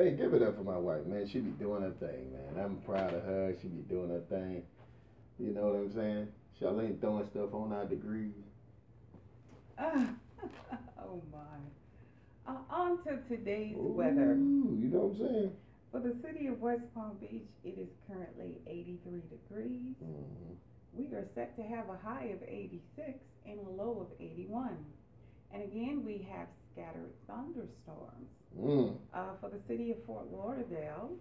Hey, give it up for my wife, man. She be doing her thing, man. I'm proud of her. She be doing her thing. You know what I'm saying? Charlene throwing stuff on our degrees. Uh, oh my. On to today's weather. Ooh, you know what I'm saying? For the city of West Palm Beach, it is currently 83 degrees. Mm-hmm. We are set to have a high of 86 and a low of 81. And again, we have scattered thunderstorms. Mm. For the city of Fort Lauderdale,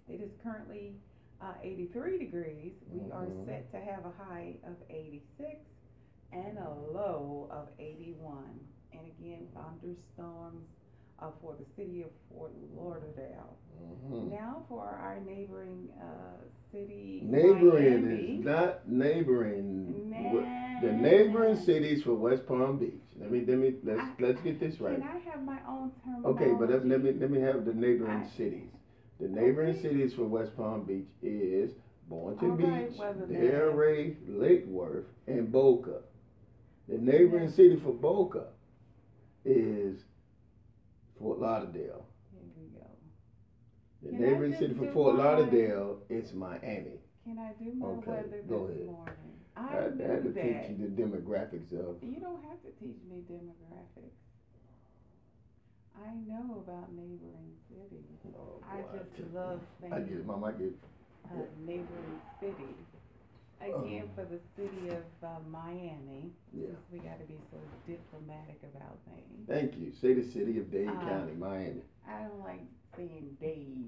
it is currently 83 degrees. We are Mm-hmm. set to have a high of 86 and a low of 81. And again, thunderstorms for the city of Fort Lauderdale. Mm-hmm. Now for our neighboring city, Neighboring Miami. is not neighboring. The neighboring Nah. cities for West Palm Beach. Let's get this right. Can I have my own Okay, but terminology? let me have the neighboring I, cities. The neighboring okay. cities for West Palm Beach is All Boynton right, Beach, weatherman. Delray, Lake Worth, and Boca. The neighboring Now, city for Boca is Fort Lauderdale. here we go. The Can I neighboring city just for do Fort my Lauderdale is Miami. Can I do my Okay, weather go this ahead. morning? I I had knew to teach that. you the demographics of. You don't have to teach me demographics. I know about neighboring cities. Oh I boy, just love I get saying it, Mom. I get it. neighboring city. Oh, Again, for the city of Miami, yeah. since we got to be so diplomatic about things. Thank you. Say the city of Dade Uh, County, Miami. I don't like saying Dade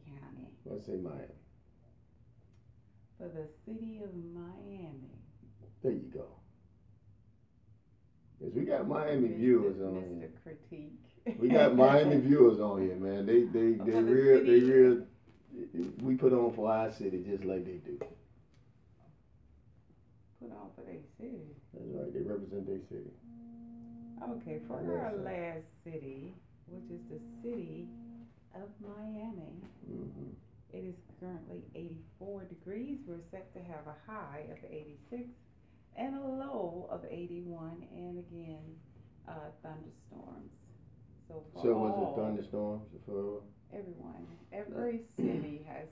County. Let's say Miami. For the city of Miami, There you go. Yes, we got Miami Mr. viewers on Mr. here. Critique. We got Miami viewers on here, man. They For the real they city, real. We put on for our city just like they do. put on for their city. That's right. They represent their city. Okay, for I know our so. last city, which is the city of Miami, Mm-hmm. it is currently 84 degrees. We're set to have a high of 86 and a low of 81, and again, thunderstorms. So for So was it all, thunderstorms for everyone, every city has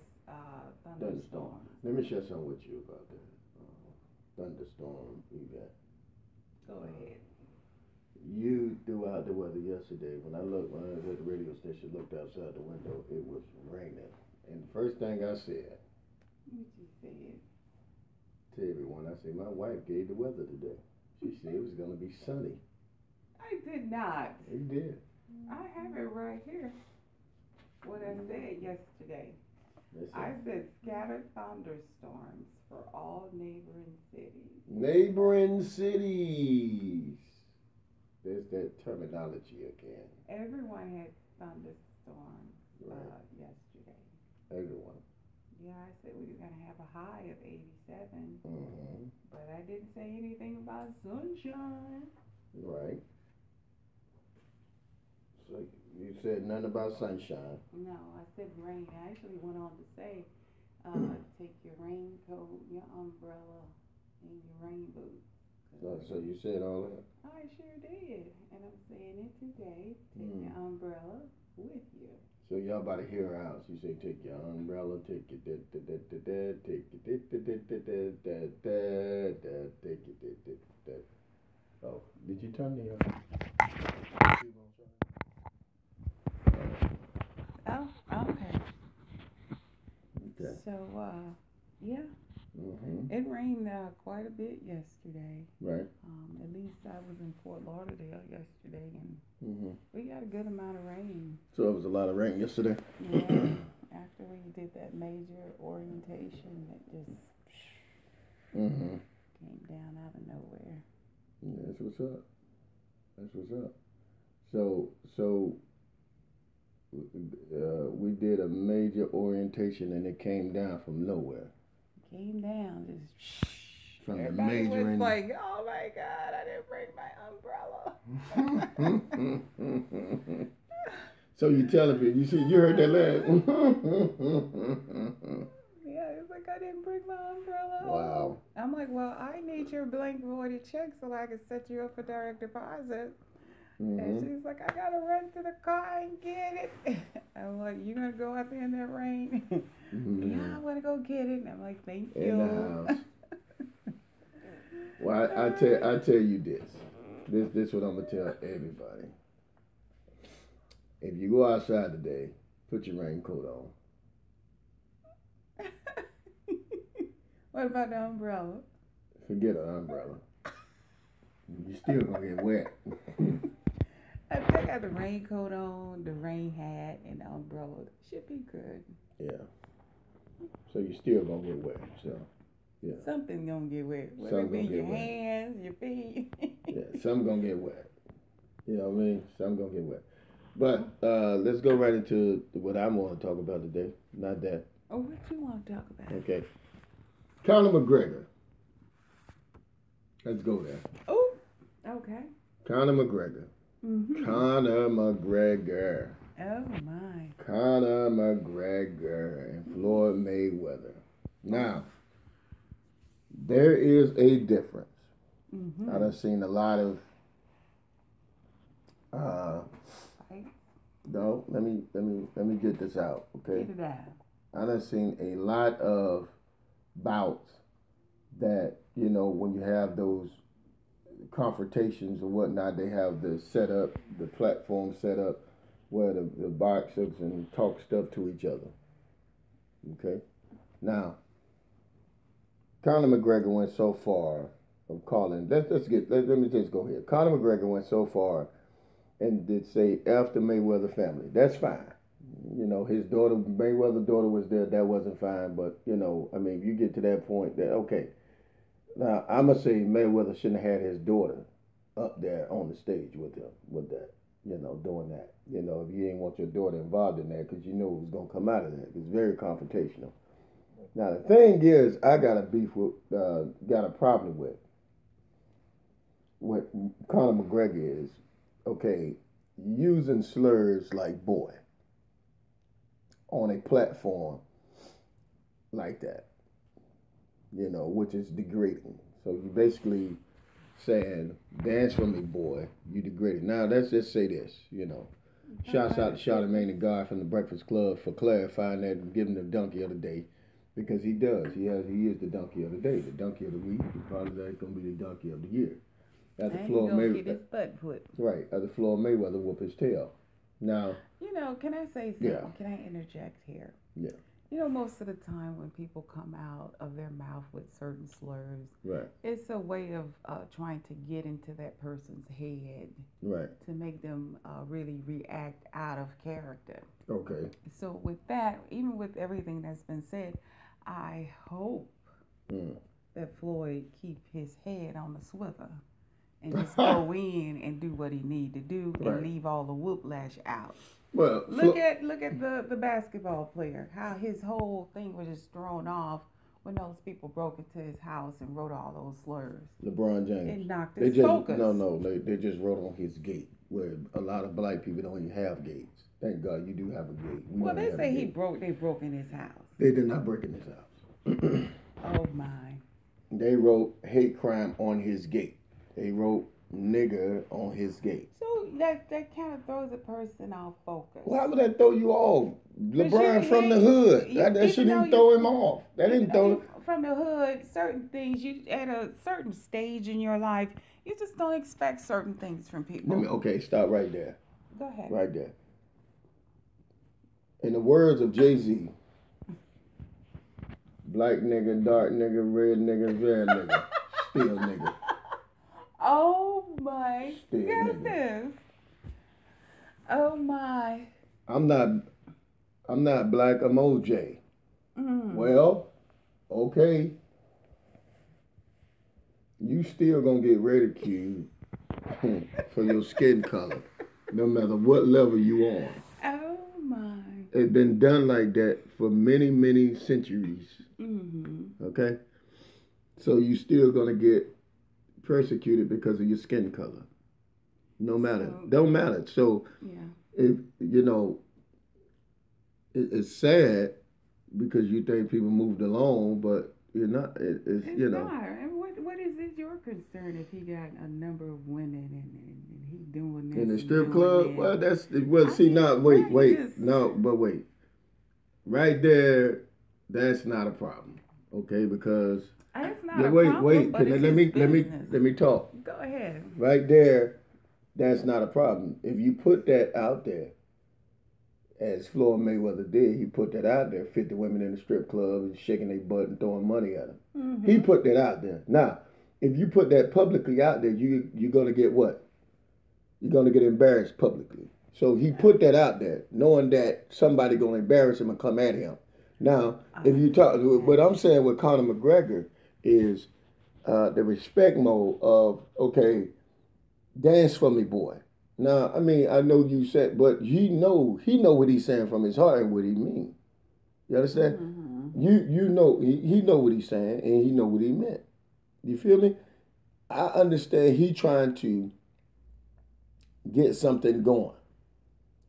thunderstorm? thunderstorms. Let me share something with you about that thunderstorm event. Go ahead. You threw out the weather yesterday. When I was at the radio station, looked outside the window, it was raining. And the first thing I said What you said? to everyone, I said, my wife gave the weather today. She said it was going to be sunny. I did not. It did. I have it right here. What I said yesterday. I Listen, said scattered thunderstorms for all neighboring cities. neighboring cities. There's that terminology again. Everyone had thunderstorms Right. yesterday. Everyone. Yeah, I said we were gonna have a high of 87, Mm-hmm. but I didn't say anything about sunshine. Right. So you said nothing about sunshine. No, I said rain. I actually went on to say, take your raincoat, your umbrella, and your rain boots. So you said all that. I sure did, and I'm saying it today. Take Mm. your umbrella with you. So y'all about to hear her out. She say, take your umbrella, take your take your take your Oh, did you turn the Oh, okay. Okay. So, yeah, Mm-hmm. it rained quite a bit yesterday. Right. At least I was in Fort Lauderdale yesterday, and Mm-hmm. we got a good amount of rain. So it was a lot of rain yesterday. Yeah, after we did that major orientation, it just Mm-hmm. came down out of nowhere. Yeah, that's what's up. That's what's up. So we did a major orientation and it came down from nowhere. Came down, just From the everybody major was in- like, "Oh my God, I didn't bring my umbrella." So you telling me? You see, you heard that laugh. Yeah, it's like I didn't bring my umbrella. Wow. I'm like, well, I need your blank voided check so I can set you up for direct deposit. And Mm-hmm. she's like, I gotta run to the car and get it. I'm like, you gonna go out there in that rain? Yeah, Mm-hmm. I'm gonna go get it. And I'm like, thank In the you. house. Well, I tell you this. This what I'm gonna tell everybody. If you go outside today, put your raincoat on. What about the umbrella? Forget an umbrella. You still gonna get wet. I think I got the raincoat on, the rain hat, and the umbrella. Should be good. Yeah. So you still gonna get wet. So yeah. Something gonna get wet. Whether Some it be gonna your get wet. hands, your feet. Yeah. Some gonna get wet. You know what I mean? Some gonna get wet. But let's go right into what I want to talk about today. Not that. Oh, what you want to talk about? Okay. Conor McGregor. Let's go there. Oh, okay. Conor McGregor. Mm-hmm. Conor McGregor. Oh my. Conor McGregor and Floyd Mayweather. Now, there is a difference. Mm-hmm. I done seen a lot of Right. no, let me get this out, okay? Get it out. I done seen a lot of bouts that, you know, when you have those confrontations or whatnot, they have the setup, the platform set up where the boxers and talk stuff to each other. Okay? Now, Conor McGregor went so far of calling, let me just go here. Conor McGregor went so far and did say F the Mayweather family. That's fine. You know, his daughter, Mayweather's daughter was there. That wasn't fine. But, you know, I mean, if you get to that point, that, okay. Now, I'm going to say Mayweather shouldn't have had his daughter up there on the stage with him, with that, you know, doing that. You know, if you didn't want your daughter involved in that because you knew it was going to come out of that. It's very confrontational. Now, the thing is, I got a beef with, got a problem with what Conor McGregor is, okay, using slurs like boy on a platform like that, you know, which is degrading. So you basically saying, dance for me, boy, you degraded. Now, let's just say this, you know. Shouts out to Charlamagne the God from the Breakfast Club for clarifying that and giving the donkey of the day. Because he does. He is the donkey of the day, the donkey of the week, and probably that's going to be the donkey of the year. After Floyd Mayweather get his butt put. Right. After Floyd Mayweather whoop his tail. Now. You know, can I say something? Yeah. Can I interject here? Yeah. You know, most of the time when people come out of their mouth with certain slurs, right, it's a way of trying to get into that person's head, right, to make them really react out of character. Okay. So with that, even with everything that's been said, I hope that Floyd keep his head on the swivel and just go in and do what he need to do and leave all the whoop-lash out. Well, look at the basketball player, how his whole thing was just thrown off when those people broke into his house and wrote all those slurs. LeBron James. It knocked his focus. They just wrote on his gate, where a lot of black people don't even have gates. Thank God you do have a gate. Well, they say they broke in his house. They did not break in his house. Oh my. They wrote hate crime on his gate. They wrote nigger on his gate. So that kind of throws a person off focus. Well, how would that throw you off? LeBron from the hood. That shouldn't even throw him off. That didn't throw him. From the hood, certain things, you at a certain stage in your life, you just don't expect certain things from people. Okay, stop right there. Go ahead. Right there. In the words of Jay-Z, black nigga, dark nigga, red nigga, red nigga, still nigga. Oh my still goodness. Nigga. Oh my. I'm not black, I'm OJ. Well, okay. You still gonna get ridiculed for your skin color, no matter what level you on. Oh my. It's been done like that for many, many centuries. Okay? So you still gonna get persecuted because of your skin color. No matter. Don't matter. So if you know, it's sad because you think people moved along, but you're not. It's you know. Not. And what is it your concern if he got a number of women and he doing In the this and strip doing club, that. well, well. I See, mean, now, why you wait, just no, but wait, right there, that's not a problem, okay? Because it's not yeah, a wait, problem, wait. but it's Let his me business. let me talk. Go ahead. Right there, that's not a problem. If you put that out there, as Floyd Mayweather did, he put that out there. 50 women in the strip club and shaking their butt and throwing money at him. He put that out there. Now, if you put that publicly out there, you're gonna get what? You're gonna get embarrassed publicly. So he put that out there, knowing that somebody gonna embarrass him and come at him. Now, if you talk, what I'm saying with Conor McGregor is the respect mode of, okay, dance for me, boy. Now, I mean, I know you said, but he know what he's saying from his heart and what he mean. You understand? You know he know what he's saying and he know what he meant. You feel me? I understand he trying to get something going.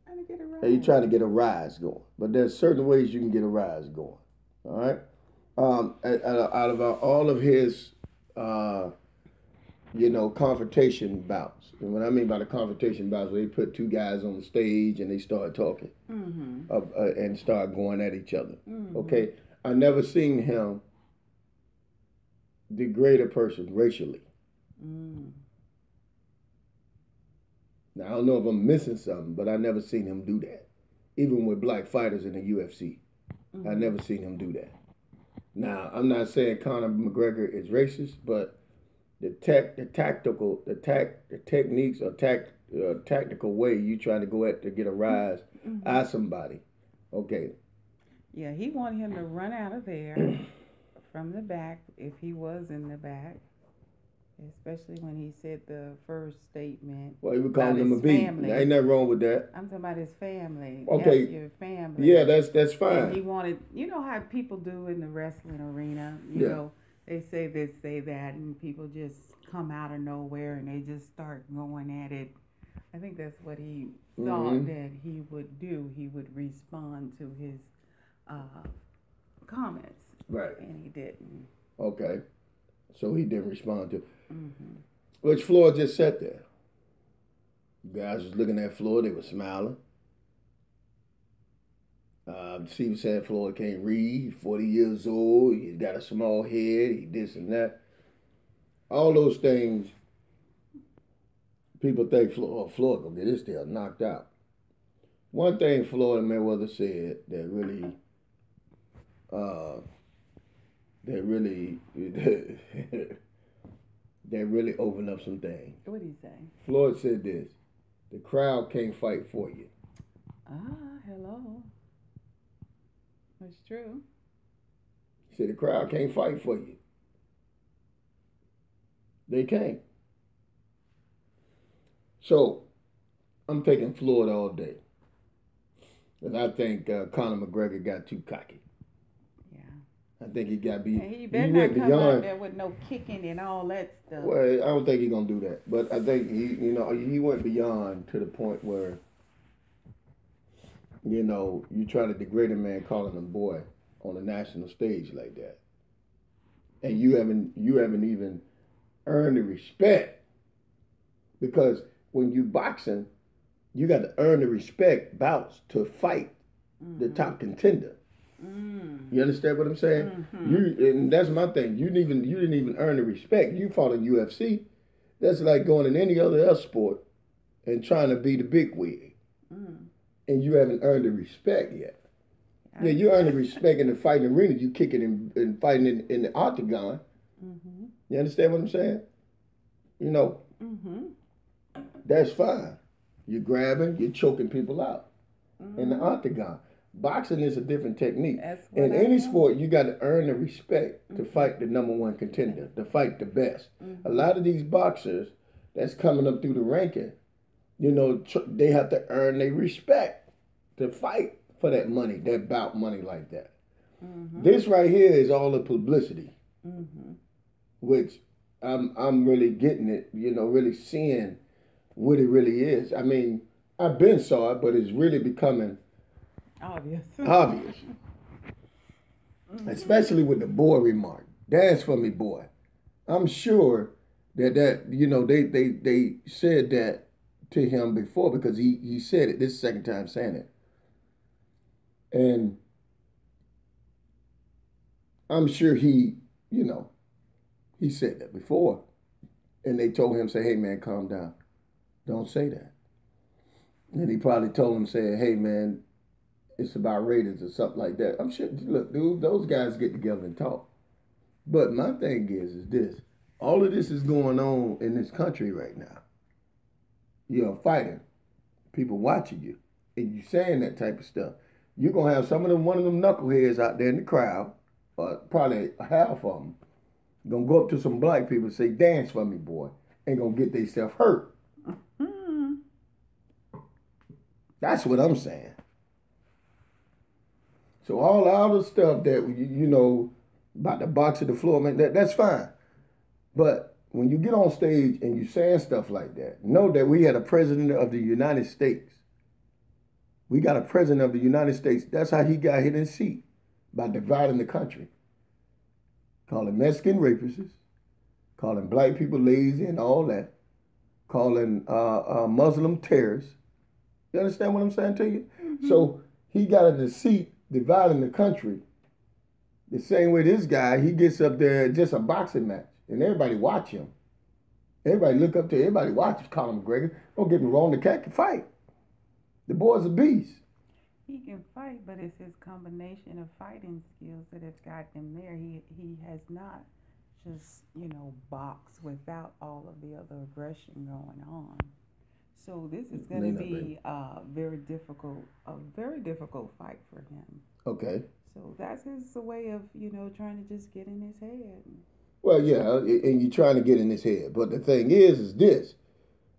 Trying to get a And he rise. trying to get a rise going. But there's certain ways you can get a rise going. All right. Out of all of his, confrontation bouts. And what I mean by the confrontation bouts, where they put two guys on the stage and they start talking and start going at each other. Okay. I never seen him degrade a person racially. Now, I don't know if I'm missing something, but I never seen him do that. Even with black fighters in the UFC, I never seen him do that. Now, I'm not saying Conor McGregor is racist, but the techniques or tactical way you trying to go at to get a rise at somebody. Okay. Yeah, he wanted him to run out of there from the back if he was in the back. Especially when he said the first statement. Well, he would about call him a his B. family. Ain't nothing wrong with that. I'm talking about his family. Okay. F your family. Yeah, that's fine. And he wanted, you know how people do in the wrestling arena. You know, they say this, say that, and people just come out of nowhere and they just start going at it. I think that's what he thought that he would do. He would respond to his comments. Right. And he didn't. Okay. So he didn't respond to. Which Floyd just sat there. Guys was looking at Floyd. They were smiling. Steve said Floyd can't read. He's 40 years old. He's got a small head. He this and that. All those things. People think Floyd gonna get his tail knocked out. One thing Floyd Mayweather said that really that really opened up some things. What did he say? Floyd said this: the crowd can't fight for you. Hello. That's true. He said the crowd can't fight for you. They can't. So I'm taking Floyd all day. And I think Conor McGregor got too cocky. I think he got beat. He better not come out there with no kicking and all that stuff. Well, I don't think he's gonna do that. But I think he went beyond to the point where, you try to degrade a man calling him boy on a national stage like that, and you haven't even earned the respect, because when you boxing, you got to earn the respect bouts to fight the top contender. You understand what I'm saying? And that's my thing. You didn't even earn the respect. You fought in UFC. That's like going in any other sport and trying to be the big wig, and you haven't earned the respect yet. Yeah, you earn the respect in the fighting arena. You kicking and fighting in the octagon. You understand what I'm saying? That's fine. You're grabbing, you're choking people out in the octagon. Boxing is a different technique. In any sport, you got to earn the respect to fight the number one contender, to fight the best. A lot of these boxers that's coming up through the ranking, they have to earn their respect to fight for that money, that bout money like that. This right here is all the publicity, which I'm really getting it, really seeing what it really is. I mean, I've been saw it, but it's really becoming obvious. Especially with the boy remark. Dance for me, boy. I'm sure that they said that to him before because he said it. This is the second time saying it. And I'm sure he said that before. And they told him, say, hey, man, calm down. Don't say that. And he probably told him, say, hey, man, it's about Raiders or something like that. I'm sure, look, dude, those guys get together and talk. But my thing is this. All of this is going on in this country right now. You're fighting. People watching you. And you saying that type of stuff. You're going to have one of them knuckleheads out there in the crowd, probably half of them, going to go up to some black people and say, dance for me, boy. And going to get themselves hurt. Mm-hmm. That's what I'm saying. So all the stuff that, about the box of the floor, man, that's fine. But when you get on stage and you saying stuff like that, know that we had a president of the United States. We got a president of the United States. That's how he got hit in his seat, by dividing the country. Calling Mexican rapists, calling black people lazy and all that, calling Muslim terrorists. You understand what I'm saying to you? Mm-hmm. So he got in the seat dividing the country. The same way this guy, he gets up there, just a boxing match, and everybody watch him. Everybody look up to him. Everybody watches Conor McGregor. Don't get me wrong, the cat can fight. The boy's a beast. He can fight, but it's his combination of fighting skills that have got him there. He has not just, boxed without all of the other aggression going on. So this is going to be a very difficult fight for him. Okay. So that's his way of, trying to just get in his head. Well, yeah, and you're trying to get in his head. But the thing is this.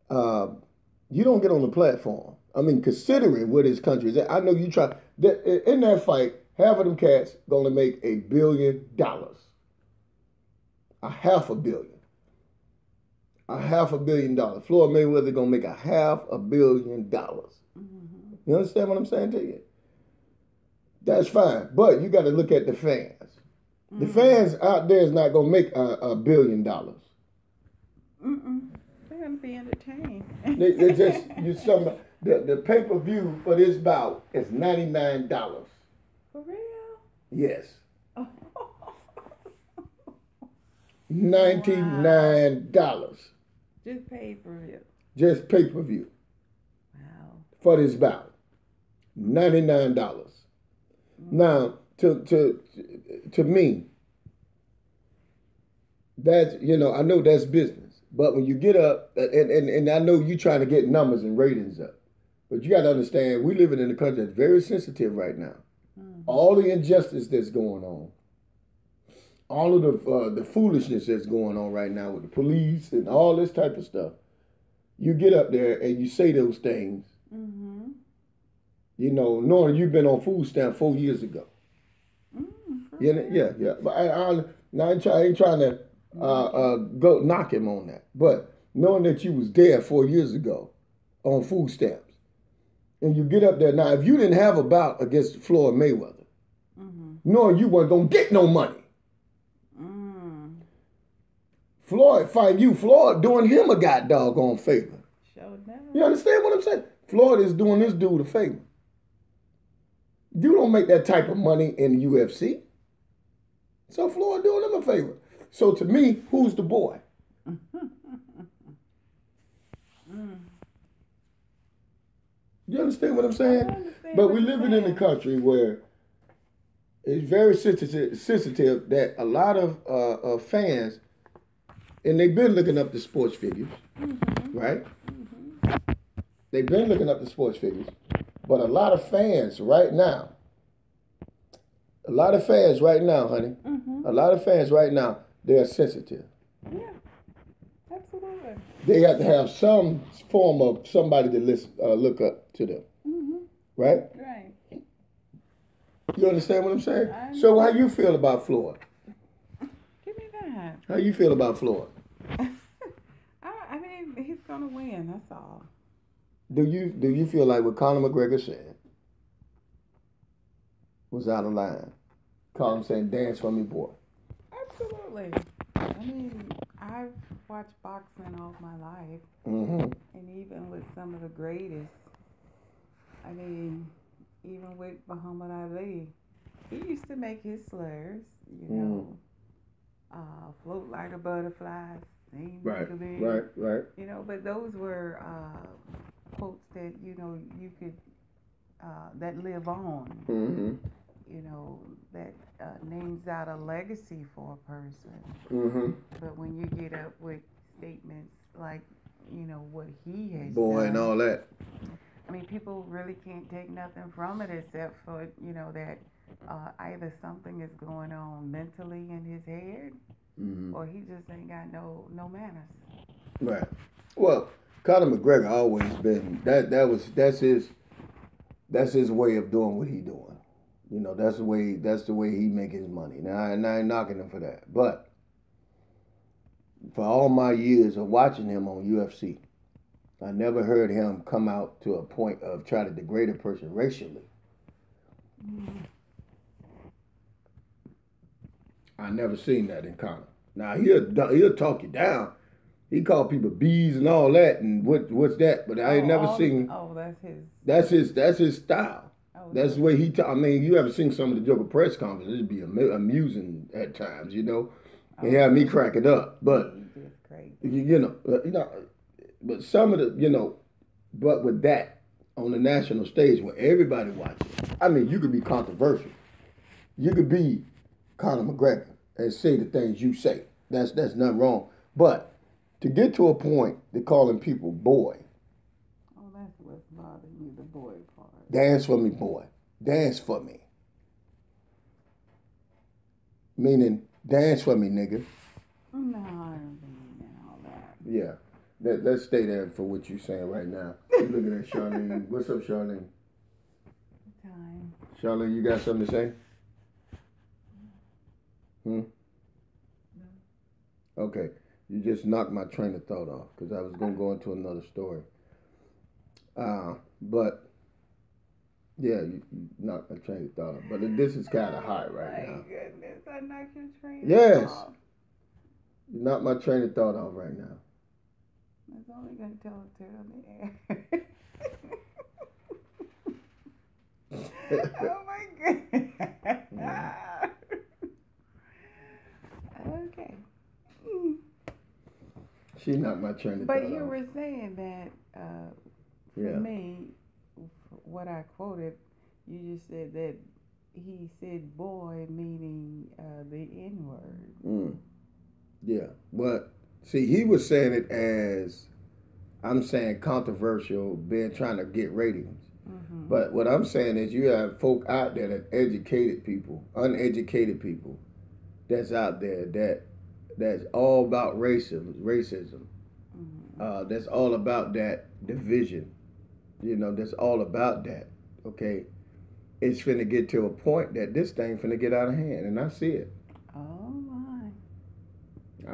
You don't get on the platform. I mean, considering what his country is at, I know you try. In that fight, half of them cats going to make $1 billion. $500 million. $500 million. Floyd Mayweather going to make $500 million. Mm-hmm. You understand what I'm saying to you? That's fine. But you got to look at the fans. Mm-hmm. The fans out there is not going to make $1 billion. Mm-mm. They're going to be entertained. they just, the pay-per-view for this bout is $99. For real? Yes. $99. Wow. Just pay-per-view. Just pay-per-view. Wow. For this bout. $99. Mm-hmm. Now, to me, that's, I know that's business. But when you get up, and I know you're trying to get numbers and ratings up, but you got to understand, we living in a country that's very sensitive right now. Mm-hmm. All the injustice that's going on, all of the foolishness that's going on right now with the police and all this type of stuff, you get up there and you say those things, mm-hmm. Knowing you've been on food stamp 4 years ago. Mm-hmm. Yeah. But I ain't trying to go knock him on that. But knowing that you was there 4 years ago on food stamps, and you get up there now, if you didn't have a bout against Floyd Mayweather, mm-hmm. knowing you weren't gonna get no money, Floyd fighting you, Floyd doing him a doggone favor. Sure does. You understand what I'm saying? Floyd is doing this dude a favor. You don't make that type of money in the UFC. So Floyd doing him a favor. So to me, who's the boy? You understand what I'm saying? But we're living in a country where it's very sensitive that a lot of fans, and they've been looking up the sports figures, mm-hmm. right? Mm-hmm. They've been looking up the sports figures. But a lot of fans right now, honey, mm-hmm. a lot of fans right now, they're sensitive. Yeah, absolutely. They have to have some form of somebody to look up to them. Mm-hmm. Right? Right. You understand what I'm saying? So how you feel about Floyd? Give me that. How you feel about Floyd? I mean, he's going to win, that's all. Do you feel like what Conor McGregor said was out of line? Conor saying, dance for me, boy. Absolutely. I mean, I've watched boxing all my life, Mm-hmm. and even with some of the greatest. I mean, even with Muhammad Ali, he used to make his slurs, you Mm-hmm. know, float like a butterfly, sting Right, like a bee, right, right. but those were quotes that, you could, that live on, Mm-hmm. you know, that names out a legacy for a person. Mm-hmm. But when you get up with statements like, what he has Boy and done, all that. I mean, people really can't take nothing from it except for, that either something is going on mentally in his head Mm-hmm. or he just ain't got no manners. Right. Well, Conor McGregor always been that's his way of doing what he doing. That's the way he make his money. Now, and I ain't knocking him for that. But for all my years of watching him on UFC, I never heard him come out to a point of try to degrade a person racially. Mm. I never seen that in Conor. Now he'll talk you down. He called people bees and all that, and what's that? But I ain't never seen. That's his. That's his style. Oh, That's the way he talk. I mean, you ever seen some of the Joker press conferences? It'd be amusing at times, and have me cracking up. But he just crazy. but some of but with that on the national stage where everybody watches, I mean, you could be controversial. You could be Conor McGregor and say the things you say. That's nothing wrong. But to get to a point to calling people boy, Oh, that's what's bothering you, the boy part. dance for me, boy, dance for me. Meaning, dance for me, nigga. No, I don't mean all that. Yeah. Let's stay there for what you're saying right now. You looking at Charlene. What's up, Charlene? Time. Charlene, you got something to say? Hmm? No. Okay. You just knocked my train of thought off because I was going to go into another story. But, yeah, you knocked my train of thought off. But this is kind of hot right now. My goodness, I knocked your train Yes. off. You knocked my train of thought off right now. That's only going to tell it on the air. Oh, my goodness. Okay. She knocked my train of thought off. But you were saying that, for me, what I quoted, you just said that he said boy meaning the N word. Yeah. But, see, he was saying it as, I'm saying controversial, trying to get ratings. Mm-hmm. But what I'm saying is you have folk out there that educated people, uneducated people, that's out there that's all about racism. Mm-hmm. That's all about that division. That's all about that. Okay, it's finna get to a point that this thing finna get out of hand, and I see it. Oh my!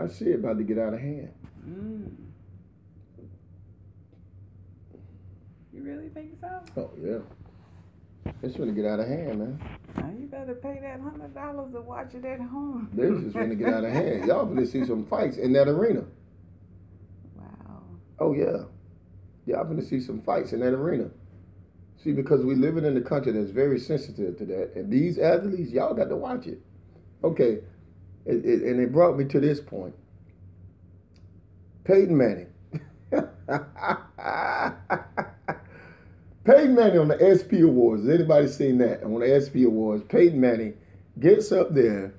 I see it about to get out of hand. You really think so? Oh yeah, it's finna get out of hand, man. Now you better pay that $100 to watch it at home. This is finna get out of hand. Y'all finna see some fights in that arena. Wow. Oh yeah. Y'all finna see some fights in that arena. See, because we living in a country that's very sensitive to that, and these athletes, y'all got to watch it. Okay, and it brought me to this point. Peyton Manning. Peyton Manning on the SP Awards. Has anybody seen that? On the SP Awards, Peyton Manning gets up there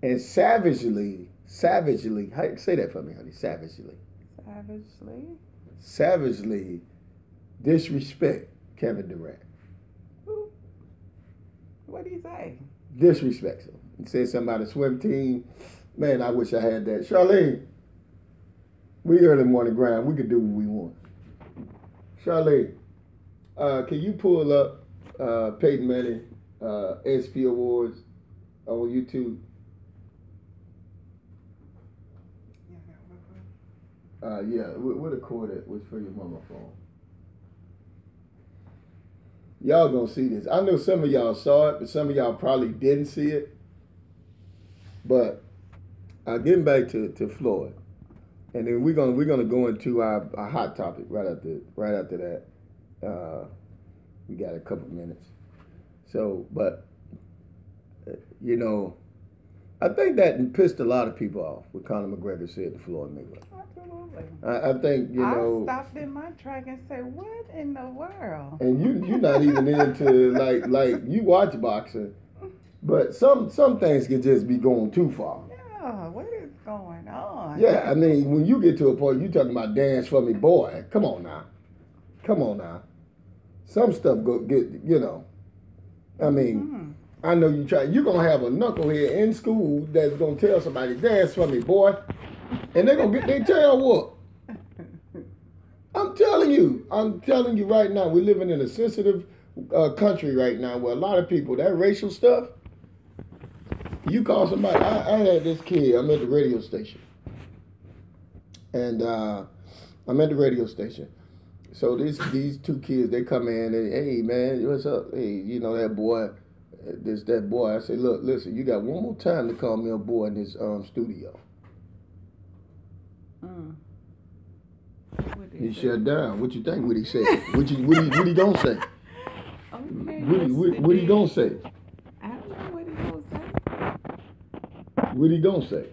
and savagely, say that for me, honey, savagely disrespect Kevin Durant. What do you say? Disrespects him. He said something about a swim team. Man, I wish I had that. Charlene, we early morning grind. We could do what we want. Charlene, can you pull up Peyton Manning SP Awards on YouTube? Yeah, what a cord that was for your mama phone. Y'all gonna see this. I know some of y'all saw it, but some of y'all probably didn't see it. But Getting back to Floyd, and then we're gonna go into our hot topic right after that. We got a couple minutes. So, but you know, I think that pissed a lot of people off what Conor McGregor said to Floyd Mayweather. Absolutely. I think I stopped in my track and said, "What in the world?" And you're not even into like you watch boxing, but some things can just be going too far. Yeah, what is going on? Yeah, I mean, when you get to a point, you talking about dance for me, boy. Come on now. Some stuff go get I mean, I know you try. You're gonna have a knucklehead in school that's gonna tell somebody dance for me, boy, and they're gonna get their tail whooped. I'm telling you right now, we're living in a sensitive country right now where a lot of people, that racial stuff, you call somebody, I had this kid, I'm at the radio station. And I'm at the radio station. So these two kids, they come in and, hey man, what's up? Hey, that boy, that boy. I say, look, listen, you got one more time to call me a boy in this studio. He shut down. What you think? What he said? What he gonna say? Okay. What he gonna say? I don't know what he gonna say. What he gonna say?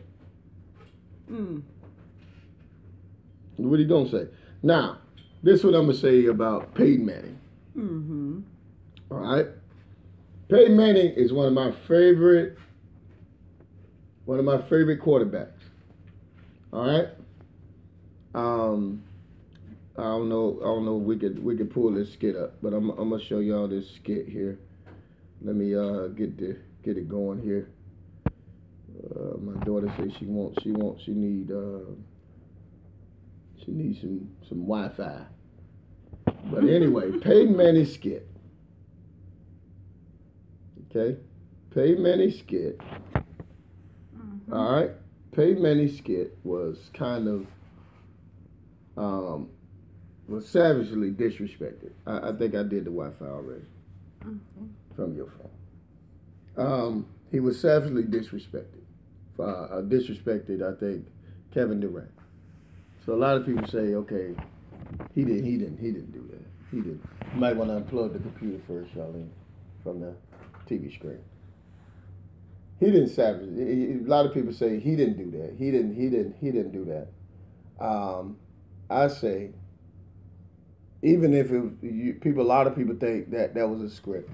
What he gonna say? Now, this is what I'm gonna say about Peyton Manning. All right. Peyton Manning is one of my favorite quarterbacks. All right. I don't know. We could pull this skit up, but I'm gonna show y'all this skit here. Let me get it going here. My daughter says she needs some Wi-Fi. But anyway, Peyton Manning skit. Okay, Peyton Manning skit. All right, Peyton Manning skit was kind of was savagely disrespected. I think I did the Wi-Fi already from your phone. He was savagely disrespected. Disrespected, I think, Kevin Durant. So a lot of people say, okay, he didn't do that. He didn't. You might want to unplug the computer first, Charlene, from the TV screen. He didn't savagely. A lot of people say he didn't do that. He didn't do that. I say, even if a lot of people think that was a script.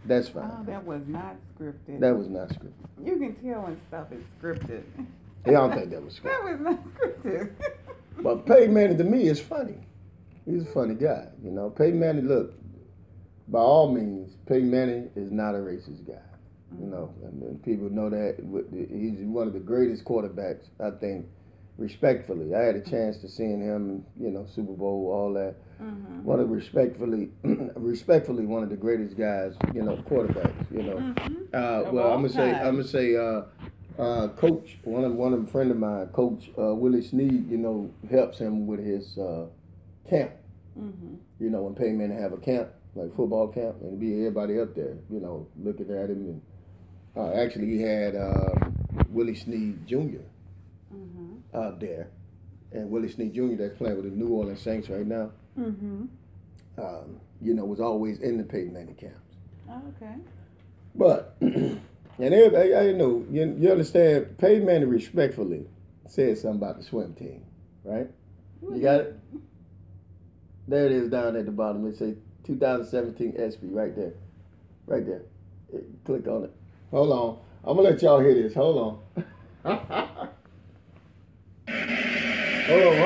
That's fine. Oh, that was not scripted. That was not scripted. You can tell when stuff is scripted. I don't think that was scripted. That was not scripted. But Peyton Manning to me is funny. He's a funny guy. Peyton Manning, look, by all means, Peyton Manning is not a racist guy. And people know that he's one of the greatest quarterbacks, I think, respectfully. I had a chance to seeing him, Super Bowl, all that. One of respectfully one of the greatest guys, quarterbacks. Well, I'm gonna say, Coach, one of a friend of mine, Coach Willie Snead, helps him with his camp. When Peyton Manning have a camp, like football camp, and be everybody up there, looking at him. And actually, he had Willie Snead Jr. Out there, and Willie Snead Jr. that's playing with the New Orleans Saints right now. Was always in the Peyton Manning camps. Oh, okay. But and everybody, you understand, Peyton Manning respectfully said something about the swim team, right? You got it? There it is down at the bottom. It says 2017 ESPY right there. Right there. Click on it. Hold on. I'm going to let y'all hear this. Hold on. Hold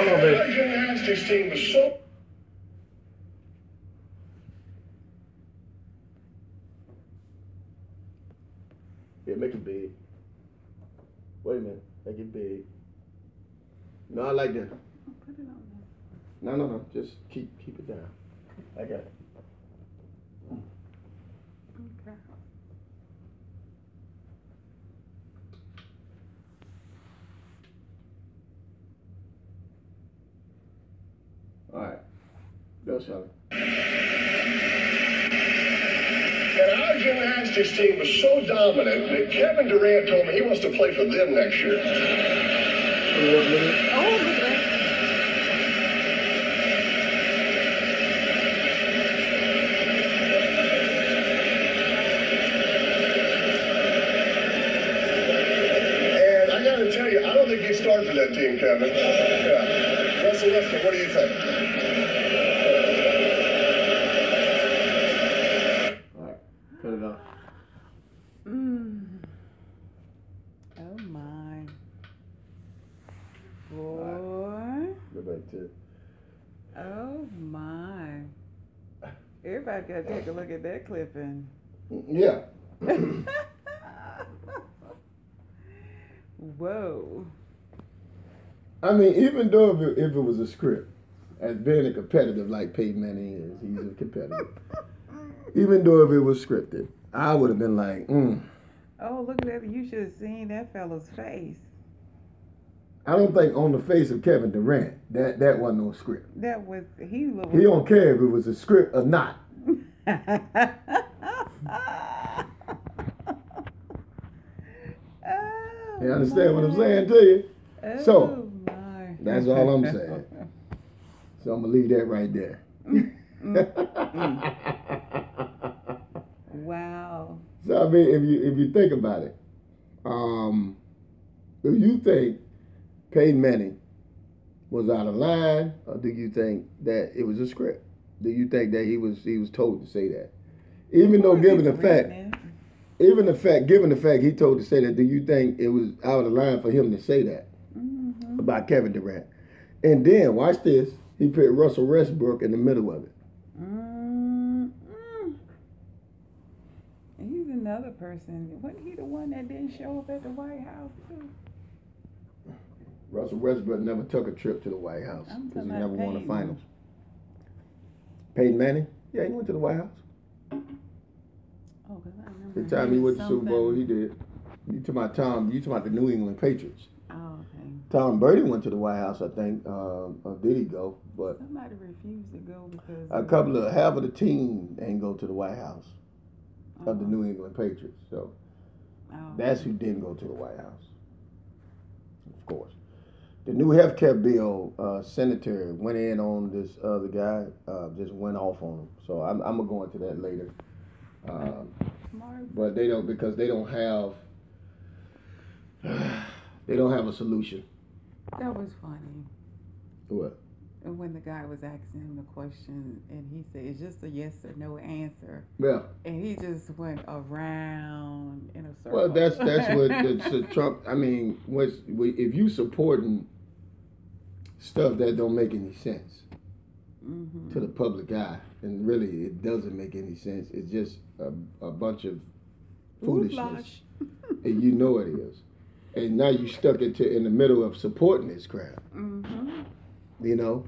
on, baby. The gymnastics team was so... Yeah, make it big. Wait a minute. Make it big. No, I like that. Put it on this. No. Just keep it down. I got it. Okay. All right. Go, Charlie. And our gymnastics team was so dominant that Kevin Durant told me he wants to play for them next year. Oh, look at that. And I got to tell you, I don't think you start for that team, Kevin. Yeah. Russell Westbrook, what do you think? All right, cut it off. Oh my. Boy. Go back to. Oh my. Everybody got to take a look at that clipping. Yeah. Whoa. I mean, even though if it was a script, as being a competitive like Peyton Manning is, he's a competitor. Even though if it was scripted, I would have been like, Oh, look at that. You should have seen that fellow's face. I don't think on the face of Kevin Durant, that wasn't no script. That was, he looked. He don't care if it was a script or not. You understand what I'm saying to you? So, my. that's all I'm saying. So I'm going to leave that right there. Wow. So, I mean, if you think about it, do you think Peyton Manning was out of line, or do you think that it was a script? Do you think that he was told to say that? Even though given the fact he told to say that, do you think it was out of line for him to say that about Kevin Durant? And then watch this, he put Russell Westbrook in the middle of it. And he's another person. Wasn't he the one that didn't show up at the White House too? Russell Westbrook never took a trip to the White House I'm because he talking never about won the Peyton. finals. Peyton Manning? Yeah, he went to the White House. Oh, because I remember. The time he went to the Super Bowl, he did. You talking about the New England Patriots. Oh, okay. Tom Brady went to the White House, I think. Or did he go? But Somebody refused to go because half of the team ain't go to the White House of the New England Patriots. So that's who didn't go to the White House. Of course. The new healthcare bill, senator went in on this other guy, just went off on him. So I'm gonna go into that later. But they don't, because they don't have a solution. That was funny. What? And when the guy was asking him the question, and he said, "It's just a yes or no answer." Yeah. And he just went around in a circle. Well, that's what Trump. I mean, if you supporting stuff that don't make any sense to the public eye, and really it doesn't make any sense. It's just a bunch of foolishness, and you know it is. And now you stuck in the middle of supporting this crap. You know,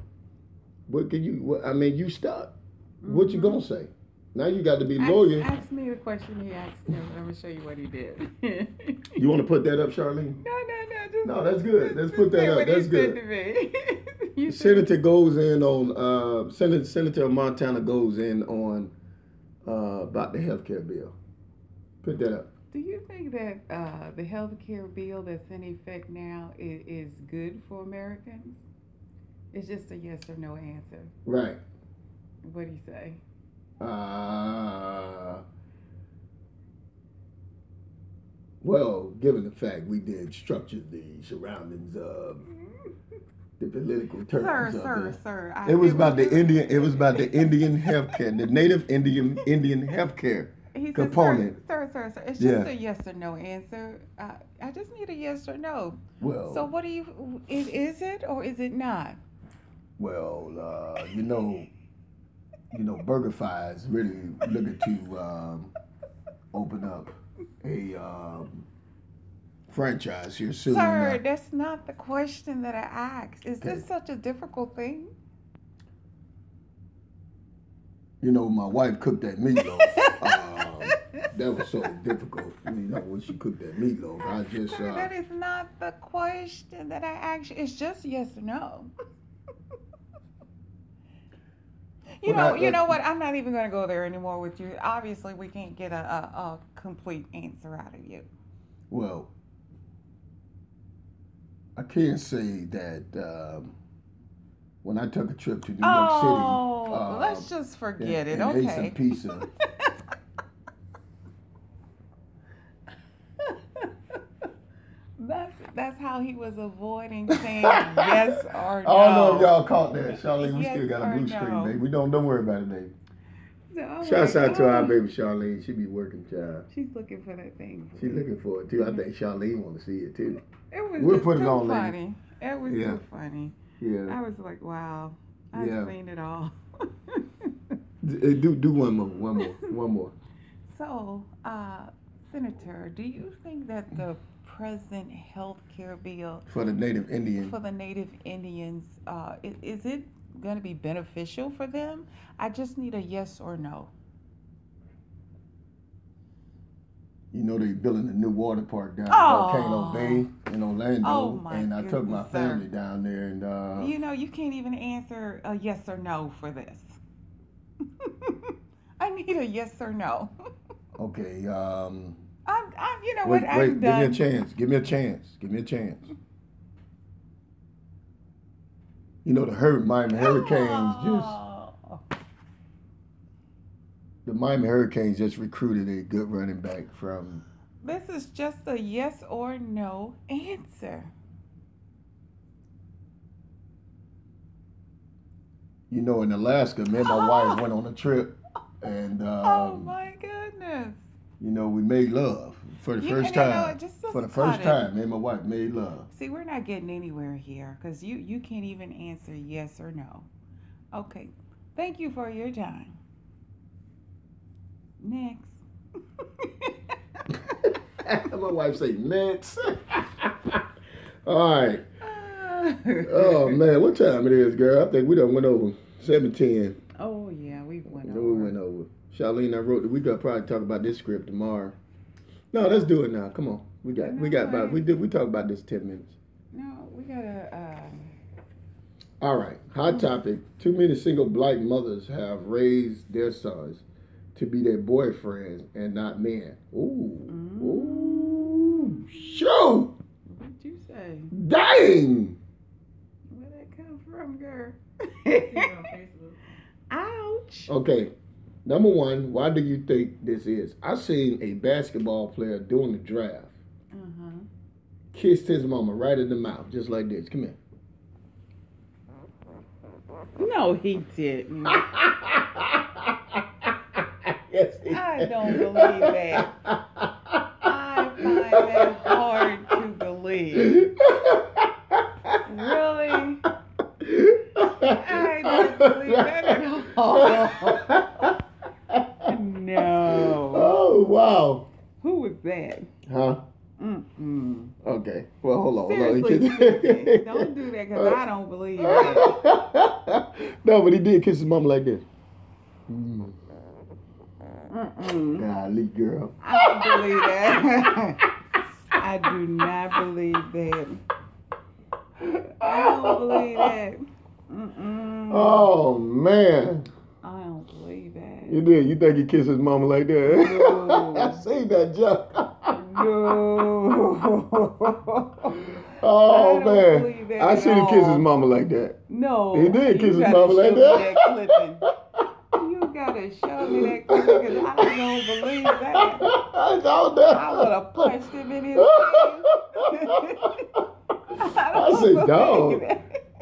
what can you? I mean, you stuck. What you gonna say? Now you got to be loyal. Ask me the question he asked him. I'm gonna show you what he did. You want to put that up, Charlene? No, that's good. Let's put that up. That's good. Senator goes in on Senator of Montana goes in on about the health care bill. Put that up. Do you think that the health care bill that's in effect now is good for Americans? It's just a yes or no answer. Right. What do you say? Well, given the fact we did structure the surroundings of the political terms Sir. It was about the Indian healthcare, the native Indian healthcare component. Sir. It's just a yes or no answer. I just need a yes or no. Well. So what do you? Is it or is it not? Well, you know, BurgerFi is really looking to open up a franchise here soon. Sir, that's not the question that I asked. Is this such a difficult thing? You know, my wife cooked that meatloaf. That was so difficult. You know, when she cooked that meatloaf, I just. Sir, that is not the question that I asked. It's just yes or no. You know what? I'm not even going to go there anymore with you. Obviously, we can't get a complete answer out of you. Well, I can say that when I took a trip to New York City, let's just forget it. and ate Okay. some pizza. That's how he was avoiding saying yes or no. I don't know if y'all caught that, Charlene. We Yes still got a or blue screen, no. baby. Don't worry about it, baby. No, Shouts like, out to our baby Charlene. She be working, child. She's looking for that thing. She's looking for it too. I think Charlene want to see it too. It was We'll just put it too on later. funny. It was too funny. Yeah. I was like, wow, I've seen it all. Do one more. So, Senator, do you think that the present health care bill For the Native Indian. Indians, is it going to be beneficial for them? I just need a yes or no. You know they building a new water park down in Volcano Bay in Orlando, Oh, my and I took my goodness, family sir. down there, and You can't even answer a yes or no for this. I need a yes or no. okay. You know Wait, what? I'm give done. me a chance. Give me a chance. You know the Miami Hurricanes the Miami Hurricanes just recruited a good running back from. This is just a yes or no answer. You know, in Alaska, me and my wife went on a trip, and Oh my goodness. you know, we made love for the first time. For the first time, me and my wife made love. See, we're not getting anywhere here because you can't even answer yes or no. Okay. Thank you for your time. Next. My wife say next. All right. Oh man, what time it is, girl? I think we done went over 7:10. Oh yeah, we went over. We went over. Charlene, I wrote. We could probably talk about this script tomorrow. No, let's do it now. Come on. We got about. We talked about this 10 minutes. No, we gotta. All right. Hot topic. Too many single black mothers have raised their sons to be their boyfriends and not men. Ooh. Shoot. What'd you say? Dang. Where'd that come from, girl? Ouch. Okay. Number one, why do you think this is? I seen a basketball player during the draft kissed his mama right in the mouth, just like this. Come here. No, he didn't. Yes, he I did. don't believe that. I find that hard to believe. Really? I don't believe that at all. No. Oh, wow. Who was that? Huh? Okay. Well, hold on. Seriously, speaking, don't do that because I don't believe that. No, but he did kiss his mama like this. Golly, girl. I don't believe that. I do not believe that. I don't believe that. Oh, man. I don't believe that. You did. You think he kissed his mama like that? No. I seen that joke. No. Oh, I don't man. believe that I at seen him kiss his all. mama like that. No. He did kiss You his gotta mama like show me that. clipping. You gotta show me that clipping because I don't believe that. I don't know. I would have punched him in his face. I said, dog.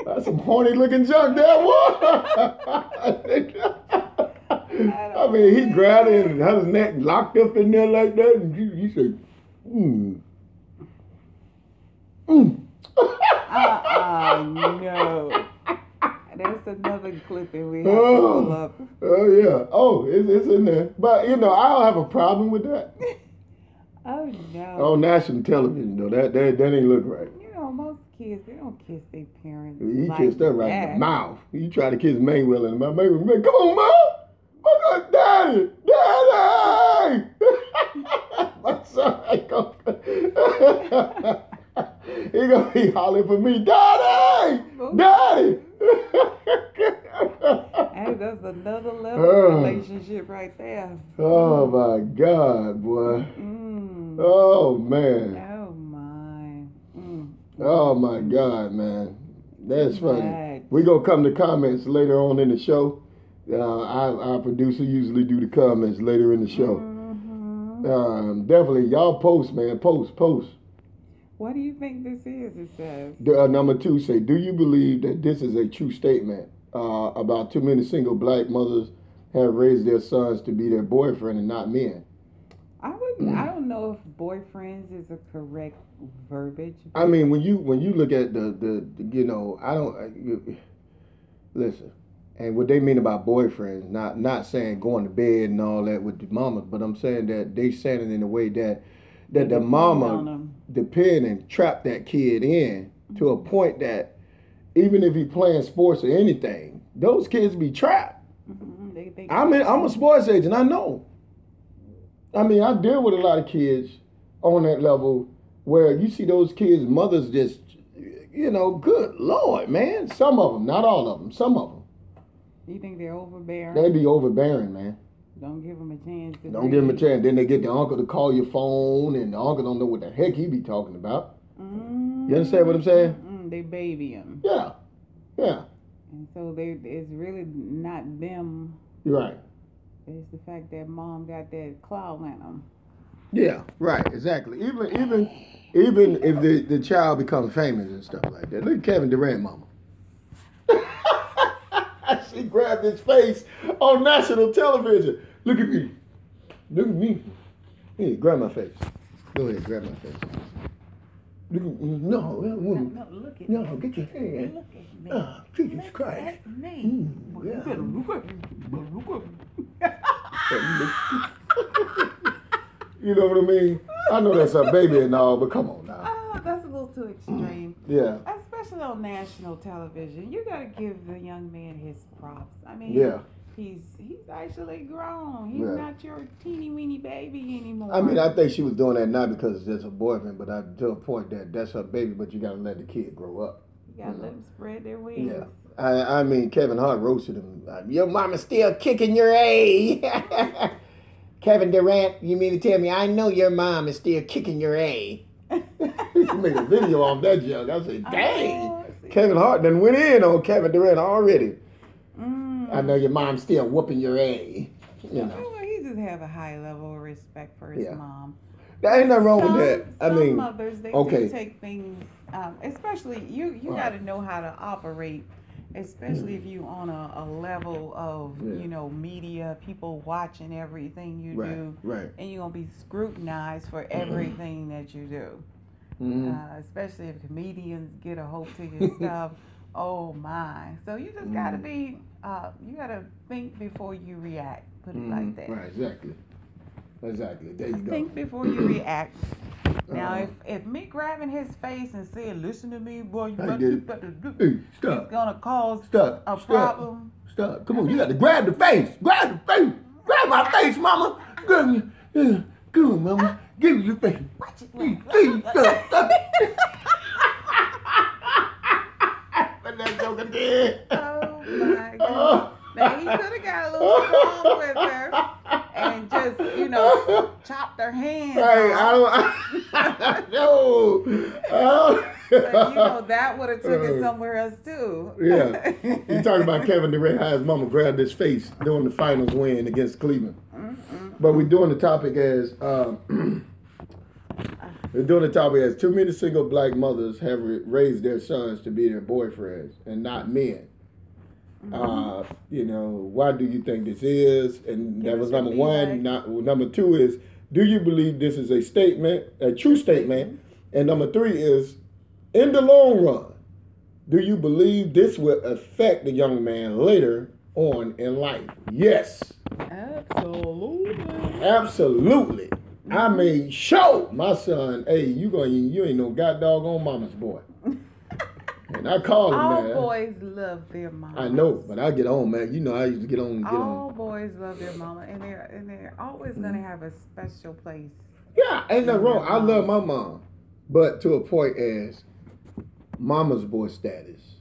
That's some horny looking junk there, boy. I mean, he grabbed it and had his neck locked up in there like that, and you said, No. There's another clipping we have to pull up. Oh, yeah. Oh, it's in there. But, you know, I don't have a problem with that. Oh, no. On national television, though, that ain't look right. You know, most kids, they don't kiss their parents. He like kissed her right that. in the mouth. You try to kiss Mayweather in the mouth. Mayweather, come on, Mom. Oh, Daddy. Daddy. My son ain't gonna... He gonna be hollering for me, Daddy! Daddy! And that's another another level of relationship right there. Oh my God, boy. Mm. Oh man. Oh my. Oh my God, man. That's Too funny. much. We're gonna come to comments later on in the show. Our producer usually do the comments later in the show. Definitely, y'all post, man. Post. What do you think this is? It says. Number 2 say, do you believe that this is a true statement about too many single black mothers have raised their sons to be their boyfriend and not men? I don't know if boyfriends is a correct verbiage. I mean, when you look at the I don't listen. And what they mean about boyfriends, not saying going to bed and all that with the mamas, but I'm saying that they saying it in a way that the mama depend and trap that kid in to a point that even if he playing sports or anything, those kids be trapped. I'm a sports agent, I know. I mean, I deal with a lot of kids on that level where you see those kids' mothers just, good Lord, man. Some of them, not all of them, some of them. You think they're overbearing? They be overbearing, man. Don't give them a chance. Don't give them a chance. Then they get the uncle to call your phone, and the uncle don't know what the heck he be talking about. You understand what I'm saying? They baby him. Yeah. And so it's really not them. You're right. It's the fact that mom got that clout in them. Yeah, right, exactly. Even if the child becomes famous and stuff like that. Look at Kevin Durant mama. She grabbed his face on national television. Look at me. Hey, grab my face. Go ahead, grab my face. Look at me. No, look at me. No, get your hand. Look at me. Oh, Jesus Christ. At me. Yeah. You better look at me. You know what I mean? I know that's a baby and all, but come on now. Oh, that's a little too extreme. Yeah. Especially on national television. You gotta give the young man his props. I mean, he's actually grown. He's not your teeny weeny baby anymore. I mean, I think she was doing that not because it's her boyfriend, but to a point that that's her baby, but you gotta let the kid grow up. You gotta let them spread their wings. Yeah. I mean, Kevin Hart roasted him. Your mama's still kicking your A. Kevin Durant, you mean to tell me I know your mom is still kicking your A? He made a video on that joke. I said, dang. Kevin Hart done went in on Kevin Durant already. I know your mom's still whooping your A. Well, he just have a high level of respect for his mom. There ain't nothing wrong with that. Some mothers, they do take things, especially, you got to know how to operate, especially if you on a level of, media, people watching everything you do. Right. And you're going to be scrutinized for everything that you do. Especially if comedians get a hold to your stuff. Oh my. So you just got to be, you got to think before you react. Put it like that. Right, exactly. There you go. Think before you react. Now, if me grabbing his face and saying, "Listen to me, boy, you got to do," stop. It's gonna cause a problem. Stop. Come on, you got to grab the face. Grab my face, mama. Come on, mama. Give me your face. Watch it. But that joker did. Oh my God. Now he could have got a little strong with her and just, chopped her hands off. No. But, that would have took it somewhere else too. Yeah. You talking about Kevin Durant, how his mama grabbed his face during the finals win against Cleveland. But we're doing the topic as too many single black mothers have raised their sons to be their boyfriends and not men. Why do you think this is? And that was number one. Number two is, do you believe this is a true statement? And number three is, in the long run, do you believe this will affect the young man later on in life? Yes. Absolutely. I made sure my son, hey, you ain't no god doggone mama's boy. And I call him, all man. All boys love their mama. I know, but I get on, man. I used to get on. All boys love their mama, and they're always gonna have a special place. Yeah, ain't nothing wrong. I love my mom, but to a point as mama's boy status.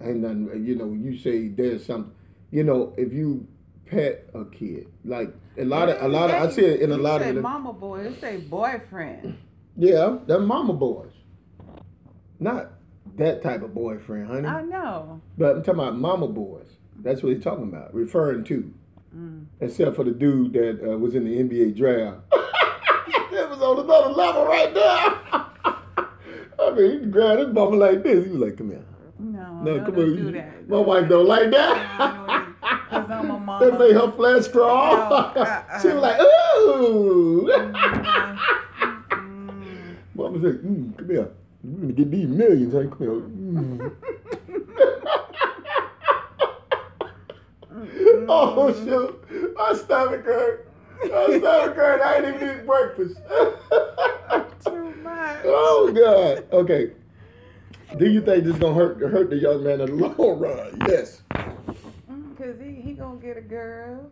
Ain't nothing. You say there's something. If you pet a kid. Like a lot of I They- see it in a you lot say of mama boy, they say boyfriend. yeah, they're mama boys. Not that type of boyfriend, honey. I know. But I'm talking about mama boys. That's what he's talking about, referring to. Except for the dude that was in the NBA draft. That was on another level right there. I mean, he grabbed his mama like this. He was like, come here. No, come don't on. do that. My wife don't like that. Because I'm a mama. That made her flesh crawl. She was like, ooh. Mama said, come here. We're going to get these millions. Hey, come here. Oh, shoot. My stomach hurt. I ain't even eating breakfast. Too much. Oh, God. Okay. Do you think this is going to hurt the young man in the long run? Yes. Because he going to get a girl.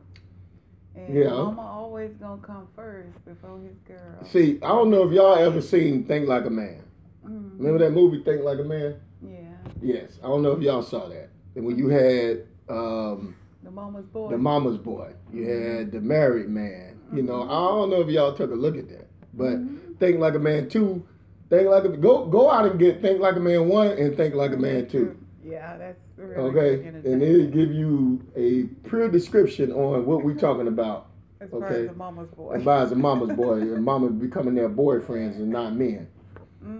And Yeah. mama always going to come first before his girl. See, I don't know if y'all ever seen Think Like a Man. Remember that movie, Think Like a Man? Yeah. Yes. I don't know if y'all saw that. And when you had The mama's boy. the mama's boy, you had the married man. You know, I don't know if y'all took a look at that. But Think Like a Man 2, go out and get Think Like a Man 1 and Think Like a Man 2. Yeah, that's really Okay? And it'll give you a pure description on what we're talking about. as far as the mama's boy. As far as the mama's boy and mama becoming their boyfriends and not men.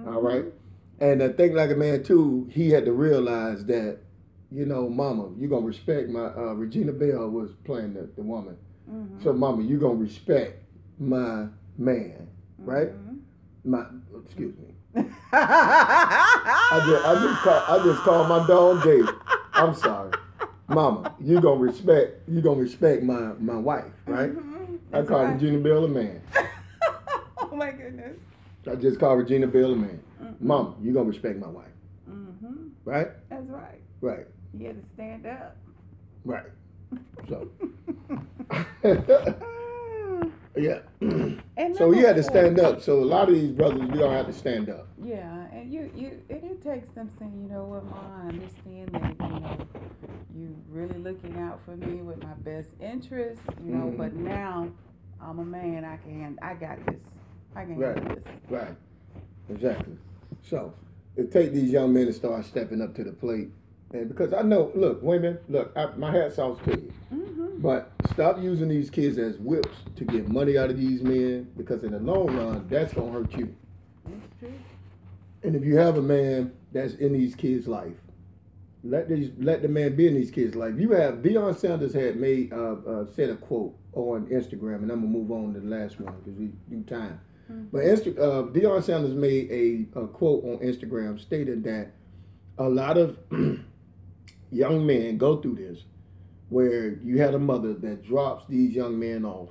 All right? And I think Like a Man too, he had to realize that, you know, mama, you're going to respect my, Regina Bell was playing the woman. So mama, you're going to respect my man, right? Excuse me. I just called my dog Dave. I'm sorry. Mama, you're going to respect my wife, right? I call Regina Bell a man. Oh my goodness. I just called Regina Bell a man. Mama, you're going to respect my wife. Right? That's right. Right. You had to stand up. Right. So. Yeah. And So he had to number stand up. So a lot of these brothers, we don't have to stand up. Yeah, and it takes them saying, you know what, Ma, I understand that, you know, you really looking out for me with my best interest, you know, but now I'm a man, I got this. I can handle this. Right. Exactly. So it take these young men to start stepping up to the plate. And because I know, look, women, my hat's off to you. But stop using these kids as whips to get money out of these men, because in the long run, that's going to hurt you. That's true. And if you have a man that's in these kids' life, let the man be in these kids' life. You have Deion Sanders had said a quote on Instagram, and I'm gonna move on to the last one because we do time. But Deion Sanders made a quote on Instagram stating that a lot of young men go through this, where you had a mother that drops these young men off,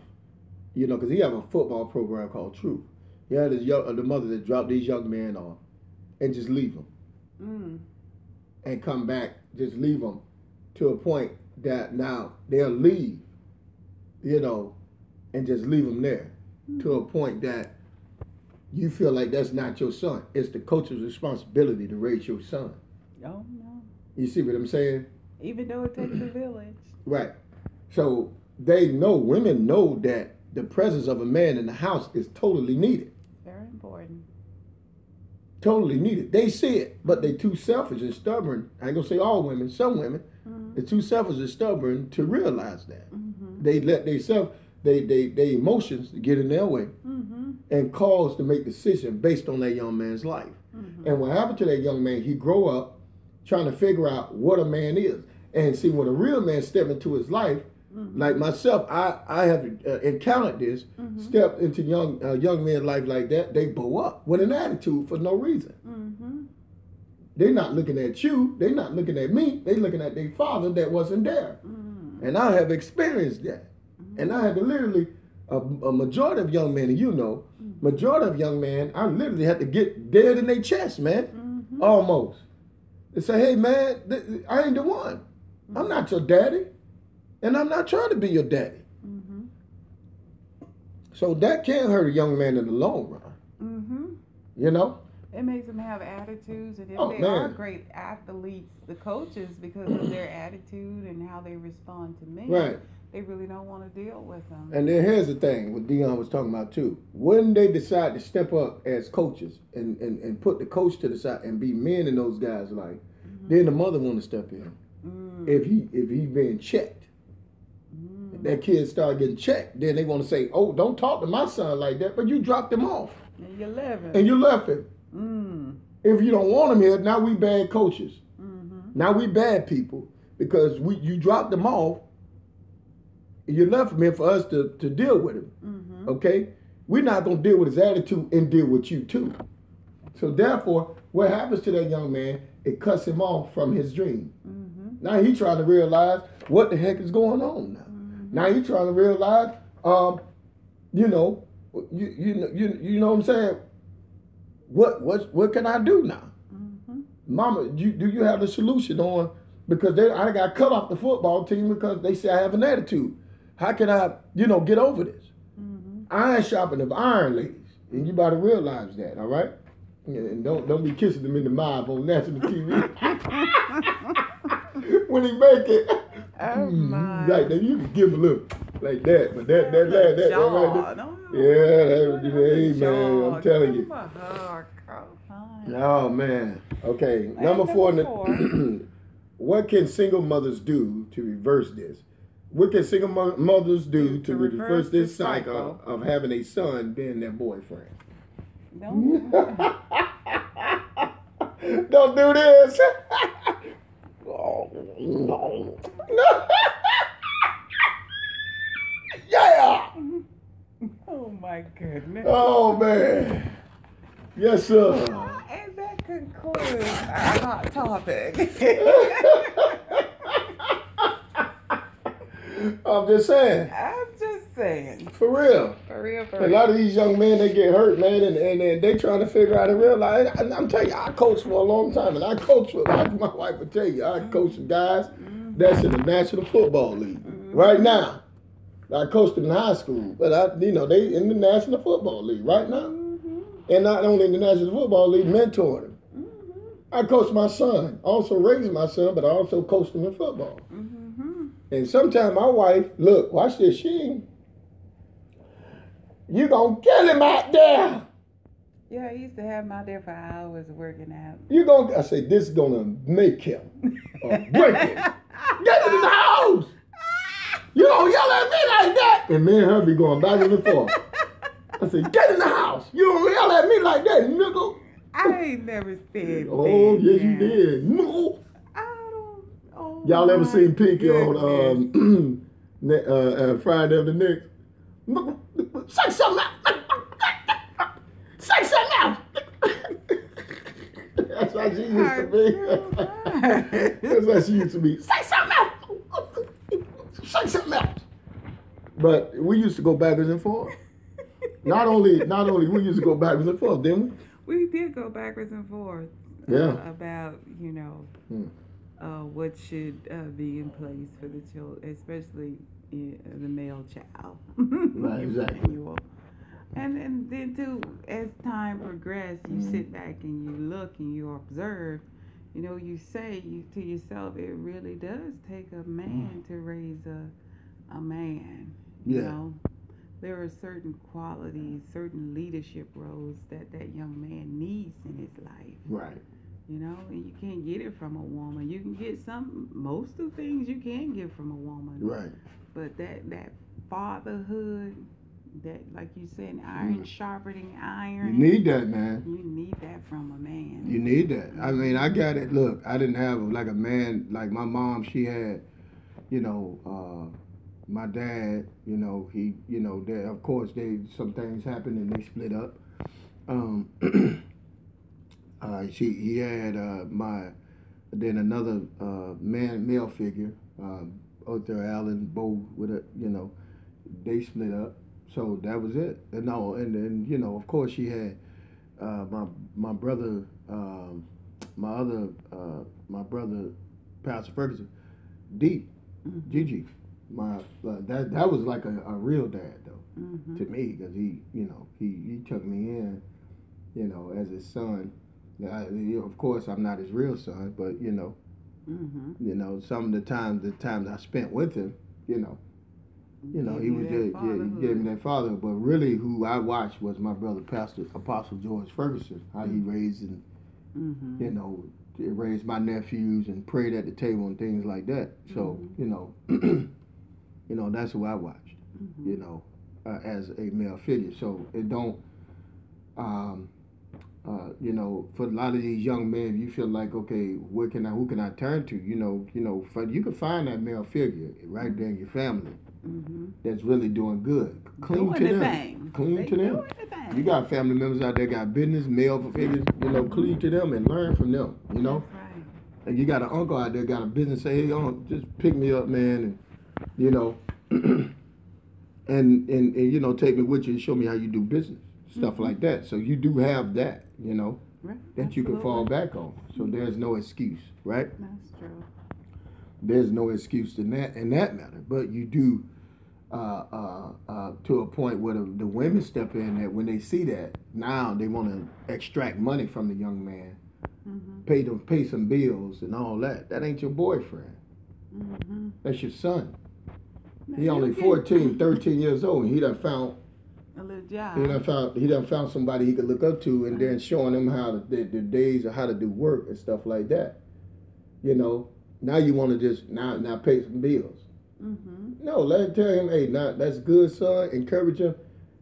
you know, because he have a football program called Truth. He had the mother that dropped these young men off and just leave them. And come back, just leave them to a point that now they'll leave, you know, and just leave them there to a point that you feel like that's not your son. It's the coach's responsibility to raise your son. Oh, no. You see what I'm saying? Even though it takes a village. Right. So women know that the presence of a man in the house is totally needed. Very important. Totally needed. They see it, but they too selfish and stubborn. I ain't gonna say all women, some women, they're too selfish and stubborn to realize that. They let their emotions get in their way and cause to make decisions based on that young man's life. And what happened to that young man, he grow up trying to figure out what a man is. And see, when a real man step into his life, like myself, I have encountered this, step into young men's life like that, they bow up with an attitude for no reason. They're not looking at you, they're not looking at me, they're looking at their father that wasn't there. And I have experienced that. And I had to literally, a majority of young men, and you know, majority of young men, I literally had to get dead in their chest, man, almost. They say, hey man, I ain't the one. I'm not your daddy. And I'm not trying to be your daddy. So that can hurt a young man in the long run. You know? It makes them have attitudes, and if Oh they are man, great athletes, the coaches, because of their attitude and how they respond to men, right. they really don't want to deal with them. And then here's the thing, what Dion was talking about too. When they decide to step up as coaches and put the coach to the side and be men in those guys' life, then the mother want to step in. If he being checked, if that kid start getting checked, then they want to say, "Oh, don't talk to my son like that." But you dropped him off And you left him. and you left him. If you don't want him here, now we bad coaches. Now we bad people because you dropped him off. You left him here for us to deal with him. Okay? We're not going to deal with his attitude and deal with you too. So therefore, what happens to that young man, it cuts him off from his dream. Now he's trying to realize what the heck is going on now. Now he's trying to realize, you know what I'm saying? What can I do now? Mama, do you have the solution on, because I got cut off the football team because they say I have an attitude. How can I, get over this? Iron sharpeneth iron, ladies. And you better realize that, all right? And don't be kissing them in the mouth on national TV. When he make it. Oh my. Like that, you can give him a little like that, but that right there. Yeah, hey man, I'm telling you. Oh man. Okay, number four. What can single mothers do to reverse this? What can single mothers do to reverse this cycle of having a son being their boyfriend? Don't Don't do this. Oh, no. Yeah. Oh my goodness. Oh man. Yes, sir. And that concludes our hot topic. I'm just saying. I'm just saying. For real. For real, for A real. lot of these young men, they get hurt, man, and they trying to figure out and realize. I'm telling you, I coached for a long time, and I coached with my wife would tell you, I coached some guys that's in the National Football League right now. I coached them in high school, but they in the National Football League right now, and not only in the National Football League, mentoring them. I coached my son, also raised my son, but I also coached him in football. And sometimes my wife, look, watch this, you gonna kill him out there. Yeah, I used to have him out there for hours working out. I say, this is gonna make him or break him. Get in the house. You don't yell at me like that. And me and her be going back and forth. I said, get in the house. You don't yell at me like that, nigga. I ain't never said Oh, that. yes, you did. No. Y'all ever seen Pinky on Friday of the Next? Say something else. Say something else. That's how she used to be. That's how she used to be. Say something else. Say something else. But we used to go backwards and forth. Not only we used to go backwards and forth, didn't we? We did go backwards and forth. Yeah. About what should be in place for the children, especially the male child. Right, exactly. And then too, as time progresses, you sit back and you look and you observe. You say to yourself, it really does take a man to raise a man. You know, there are certain qualities, certain leadership roles that young man needs in his life. Right. And you can't get it from a woman. You can get most of the things you can get from a woman. Right. But that fatherhood, that, like you said, iron sharpening iron. You need that, man. You need that from a man. You need that. I mean, I got it. Look, I didn't have like a man like my mom. She had, my dad. He, of course, some things happened and they split up. He had then another male figure, Arthur Allen, Bo, with they split up. So that was it. And then of course she had my brother, my brother, Pastor Ferguson, Deep, Gigi. That was like a real dad though to me, because he took me in. you know, as his son. Of course, I'm not his real son, but you know, some of the times I spent with him, you know, he was there, yeah, he gave me that fatherhood. But really, who I watched was my brother, Pastor Apostle George Ferguson. How he raised and you know, raised my nephews and prayed at the table and things like that. So you know, that's who I watched. You know, as a male figure. So it don't. You know, for a lot of these young men, you feel like, okay, who can I turn to? You know, you can find that male figure right there in your family that's really doing good. Cling to them. Cling to them. You got family members out there got business, male figures. You know, cling to them and learn from them. You know, that's right. And you got an uncle out there got a business. Say, hey, just pick me up, man, and you know, and you know, take me with you and show me how you do business, stuff like that. So you do have that, you know, that you can fall back on. So there's no excuse, right? That's true. There's no excuse in that matter. But you do to a point where the women step in that when they see that, now they want to extract money from the young man, pay some bills and all that. That ain't your boyfriend. That's your son. He only 14, 13 years old, and he done found a little job. He done found somebody he could look up to, and then showing him how the days of how to do work and stuff like that. You know, now you want to just now pay some bills. No, let him tell him, hey, that's good, son. Encourage him.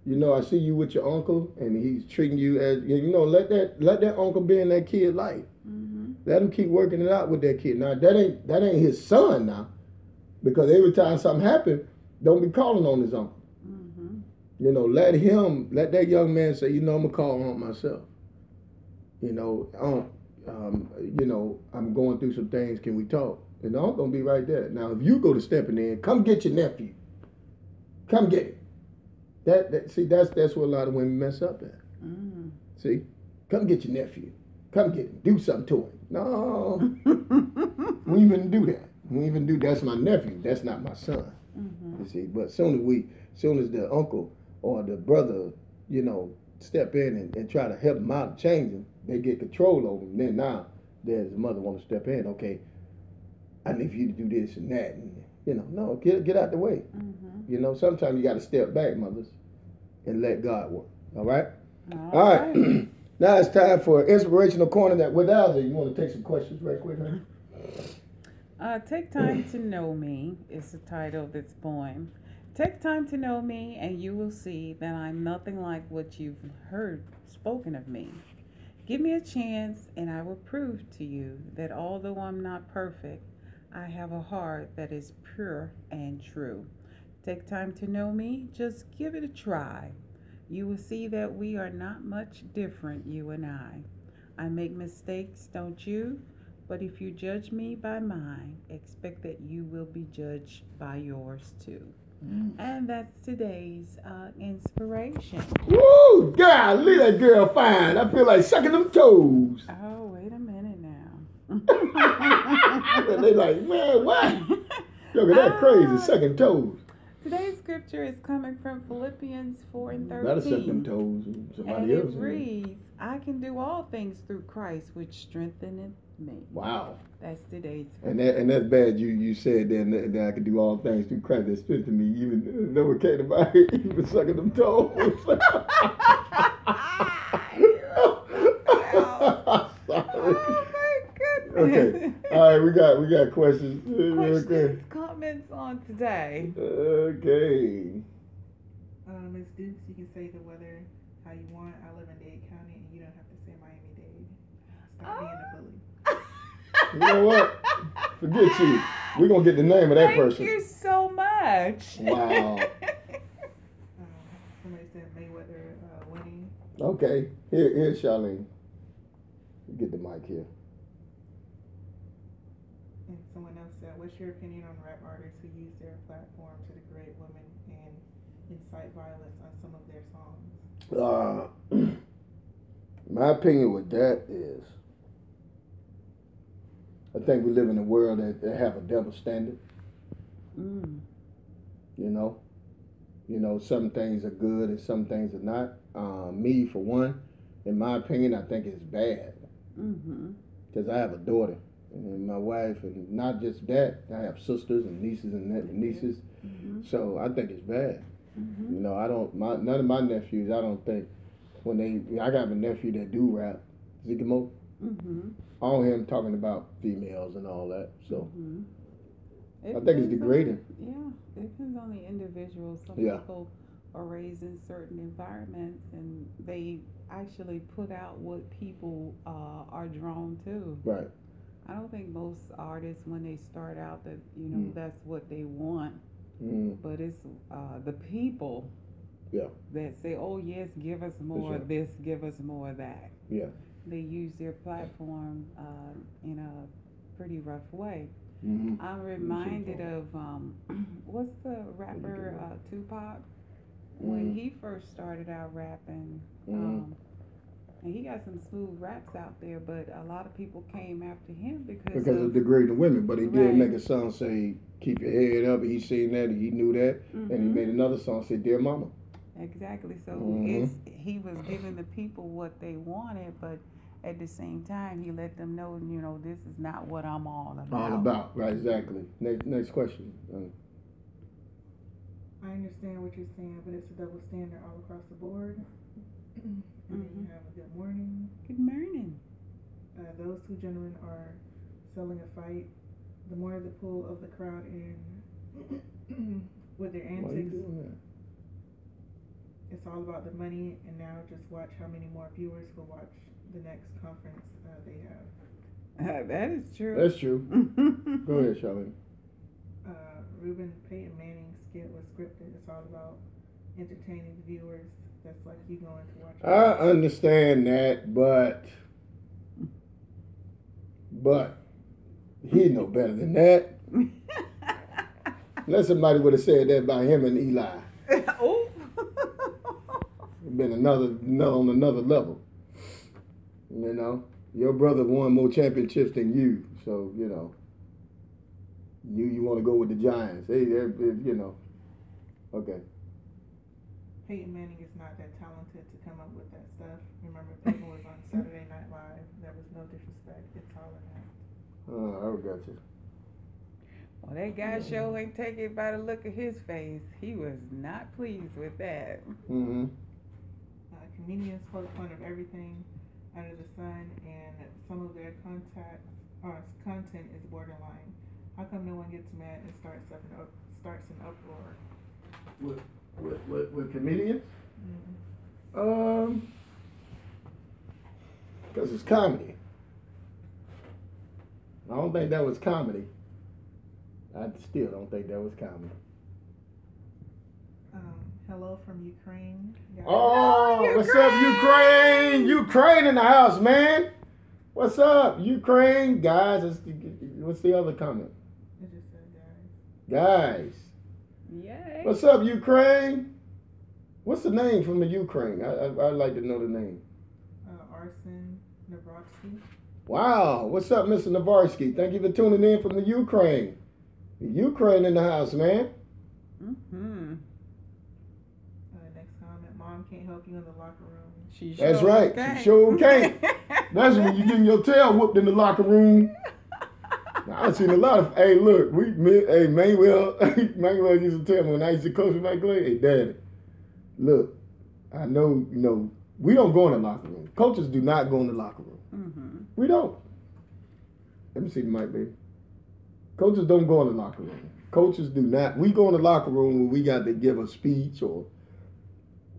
You know, I see you with your uncle, and he's treating you as let that uncle be in that kid's life. Let him keep working it out with that kid. Now that ain't his son now. Because every time something happens, don't be calling on his uncle. You know, let that young man say, I'm gonna call on myself. You know, I'm going through some things. Can we talk? And the uncle gonna be right there. Now, if you go to stepping in, come get your nephew. Come get him. That's where a lot of women mess up at. See, come get your nephew. Come get him. Do something to him. No, we even do that. That's my nephew. That's not my son. You see, but soon as the uncle or the brother, step in and try to help him out and change him, they get control over him. Then now, there's the mother want to step in. Okay, I need for you to do this and that, and no, get out the way. Sometimes you got to step back, mothers, and let God work. All right. All right. Now it's time for inspirational corner. That with Alza, you want to take some questions right quick, honey? Take time to know me is the title of this poem. Take time to know me, and you will see that I'm nothing like what you've heard spoken of me. Give me a chance, and I will prove to you that although I'm not perfect, I have a heart that is pure and true. Take time to know me, just give it a try. You will see that we are not much different, you and I. I make mistakes, don't you? But if you judge me by mine, expect that you will be judged by yours too. And that's today's inspiration. Woo! Golly, that girl fine. I feel like sucking them toes. Oh, wait a minute now. They like, man, what? Look at that crazy sucking toes. Today's scripture is coming from Philippians 4:13. Gotta suck them toes. Somebody else. And it reads, I can do all things through Christ, which strengtheneth me. Wow. That's today's scripture. And that's bad. You said that I can do all things through Christ that strengthened me, even though it came about it, even sucking them toes. Okay. All right, we got questions. Questions, comments on today. Okay. Ms. Dukes, you can say the weather how you want. I live in Dade County, and you don't have to say Miami-Dade. Stop being a bully. You know what? Forget you. We're going to get the name of that person. Thank you so much. Wow. Somebody said Mayweather winning. Okay. Here's Charlene. Get the mic here. And someone else said, what's your opinion on rap artists who use their platform to degrade women and incite violence on some of their songs? My opinion with that is, I think we live in a world that have a double standard. Some things are good and some things are not. Me, for one, in my opinion, I think it's bad. Mm-hmm. Because I have a daughter and my wife, and not just that, I have sisters and nieces and nieces. Mm-hmm. So I think it's bad. Mm-hmm. You know, I don't. None of my nephews. I don't think when they. I got a nephew that do rap, Zigamo. Mm-hmm. I don't hear him talking about females and all that. So Mm-hmm. I think it's degrading. Yeah, it depends on the individual. Some Yeah. people are raised in certain environments, and they actually put out what people are drawn to. Right. I don't think most artists, when they start out, that that's what they want. Mm. But it's the people Yeah. that say, "Oh yes, give us more of this, give us more of that." Yeah. They use their platform in a pretty rough way. Mm-hmm. I'm reminded of what's the rapper Tupac, when he first started out rapping. And he got some smooth raps out there, but a lot of people came after him because of degrading women. But he did Right. make a song say, "Keep your head up." He seen that, and he knew that, and he made another song say, "Dear Mama." Exactly. So Mhm. he was giving the people what they wanted, but at the same time, he let them know, this is not what I'm all about. All about, right? Exactly. Next question. I understand what you're saying, but it's a double standard all across the board. And then you have a good morning. Good morning. Those two gentlemen are selling a fight. The more the pull of the crowd in with their Why are you antics, doing that? it's all about the money. And now just watch how many more viewers will watch the next conference they have. That is true. That's true. Go ahead, Charlene. Reuben Peyton Manning's skit was scripted. It's all about entertaining the viewers. That's like you going to watch. I understand that, but he know better than that. Unless somebody would have said that about him and Eli. Oh. Been on another level. You know, your brother won more championships than you, so you want to go with the Giants. Okay. Peyton Manning is not that talented to come up with that stuff. Remember, Peyton was on Saturday Night Live. There was no disrespect. It's all in that. I got you. Well, that guy sure ain't take it by the look of his face. He was not pleased with that. Mm-hmm. Comedians poke fun of everything under the sun, and some of their content is borderline. How come no one gets mad and starts an uproar? With comedians? Mm-hmm. Because it's comedy. I don't think that was comedy. I still don't think that was comedy. Hello from Ukraine. Oh, what's up, Ukraine? Ukraine in the house, man. What's up, Ukraine? Guys, what's the other comment? It just said Guys. Yay. What's up, Ukraine? What's the name from the Ukraine? I'd like to know the name. Arsen Navratsky. Wow. What's up, Mr. Navarsky? Thank you for tuning in from the Ukraine. The Ukraine in the house, man. Mm-hmm. Next comment. Mom can't help you in the locker room. That's right. She sure can't. That's when you getting your tail whooped in the locker room. Now, I've seen a lot of, hey, look, Manuel used to tell me when I used to coach with my Clay, hey, Daddy, look, I know, we don't go in the locker room. Coaches do not go in the locker room. Mm-hmm. We don't. Let me see the mic, baby. Coaches don't go in the locker room. Coaches do not. We go in the locker room when we got to give a speech, or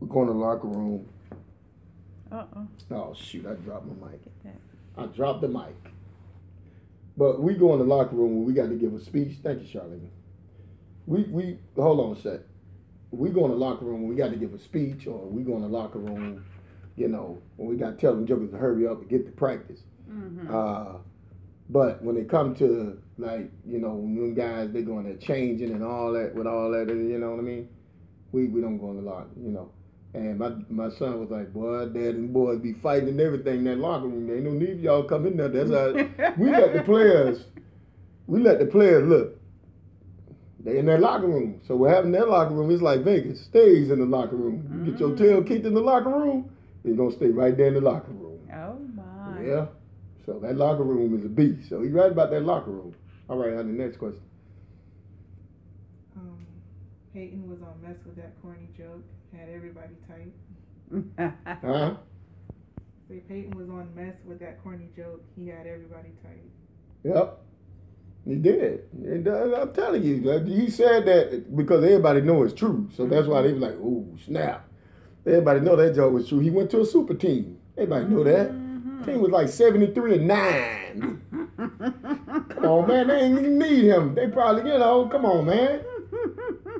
we go in the locker room. Oh, shoot, I dropped my mic. I dropped the mic. But we go in the locker room when we got to give a speech. Thank you, Charlene. We hold on a sec. We go in the locker room when we got to give a speech, or we go in the locker room, when we got to tell them jokers to hurry up and get to practice. Mm-hmm. But when it come to, like, when them guys, they going there changing and all that, with all that, you know what I mean? We don't go in the locker, And my son was like, boy, Dad and boys be fighting and everything in that locker room. There ain't no need for y'all come in there. That's how we let the players look. They in their locker room. So what happened in their locker room is like Vegas. Stays in the locker room. You get your tail kicked in the locker room, He's gonna stay right there in the locker room. Oh my. Yeah. So that locker room is a beast. So he's right about that locker room. All right, honey, next question. Peyton was on mess with that corny joke. Had everybody tight. Huh? Say Peyton was on mess with that corny joke. He had everybody tight. Yep. He did. And, I'm telling you, he said that because everybody know it's true. So that's why they was like, "Oh snap!" Everybody know that joke was true. He went to a super team. Everybody know that. Team was like 73-9. Come on, man. They ain't even need him. They probably, come on, man.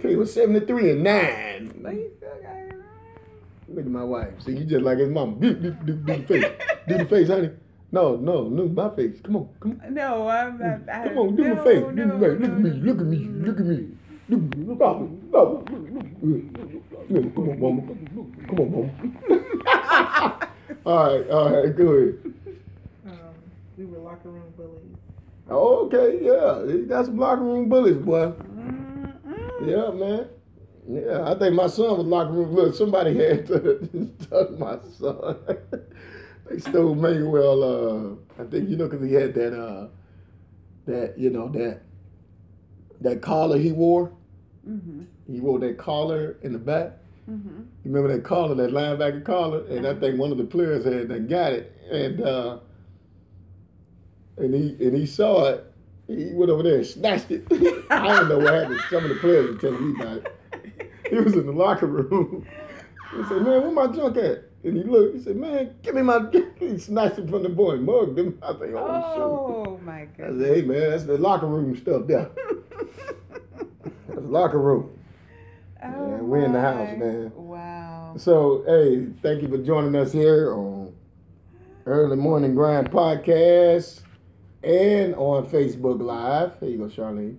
Team was 73-9. But he still got it right. Look at my wife. See, you just like his mama. Do the face. Do the face, honey. No, my face. Come on. No, I'm not. Come on, do the face. Do the face. Look at me. Look at me. Come on, mama. Come on, mama. All right, go ahead. We were locker room bullies. Oh, okay, yeah. That's some locker room bullies, boy. Yeah, man. Yeah, I think my son was locker room. Look, somebody had to tug my son. They stole Manuel. I think because he had that collar he wore. Mm-hmm. He wore that collar in the back. Mm-hmm. You remember that collar, that linebacker collar? And I think one of the players had got it, and he saw it. He went over there and snatched it. I don't know what happened. Some of the players were telling me about it. He was in the locker room. He said, "Man, where my junk at?" And he looked. He said, "Man, give me my." He snatched it from the boy and mugged him. I think, oh my shit. goodness. I said, "Hey, man, that's the locker room stuff there. That's the locker room." Oh, yeah, we're in the house, man. Wow. So, hey, thank you for joining us here on Early Morning Grind Podcast and on Facebook Live. Here you go, Charlene.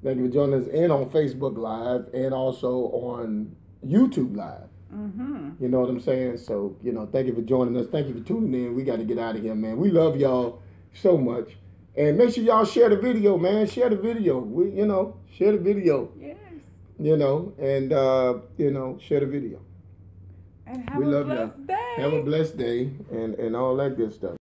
Thank you for joining us and on Facebook Live and also on YouTube Live. Mm-hmm. You know what I'm saying? So, thank you for joining us. Thank you for tuning in. We got to get out of here, man. We love y'all so much. And make sure y'all share the video, man. Share the video. Share the video. Yes. And share the video. And have a blessed day. Have a blessed day and all that good stuff.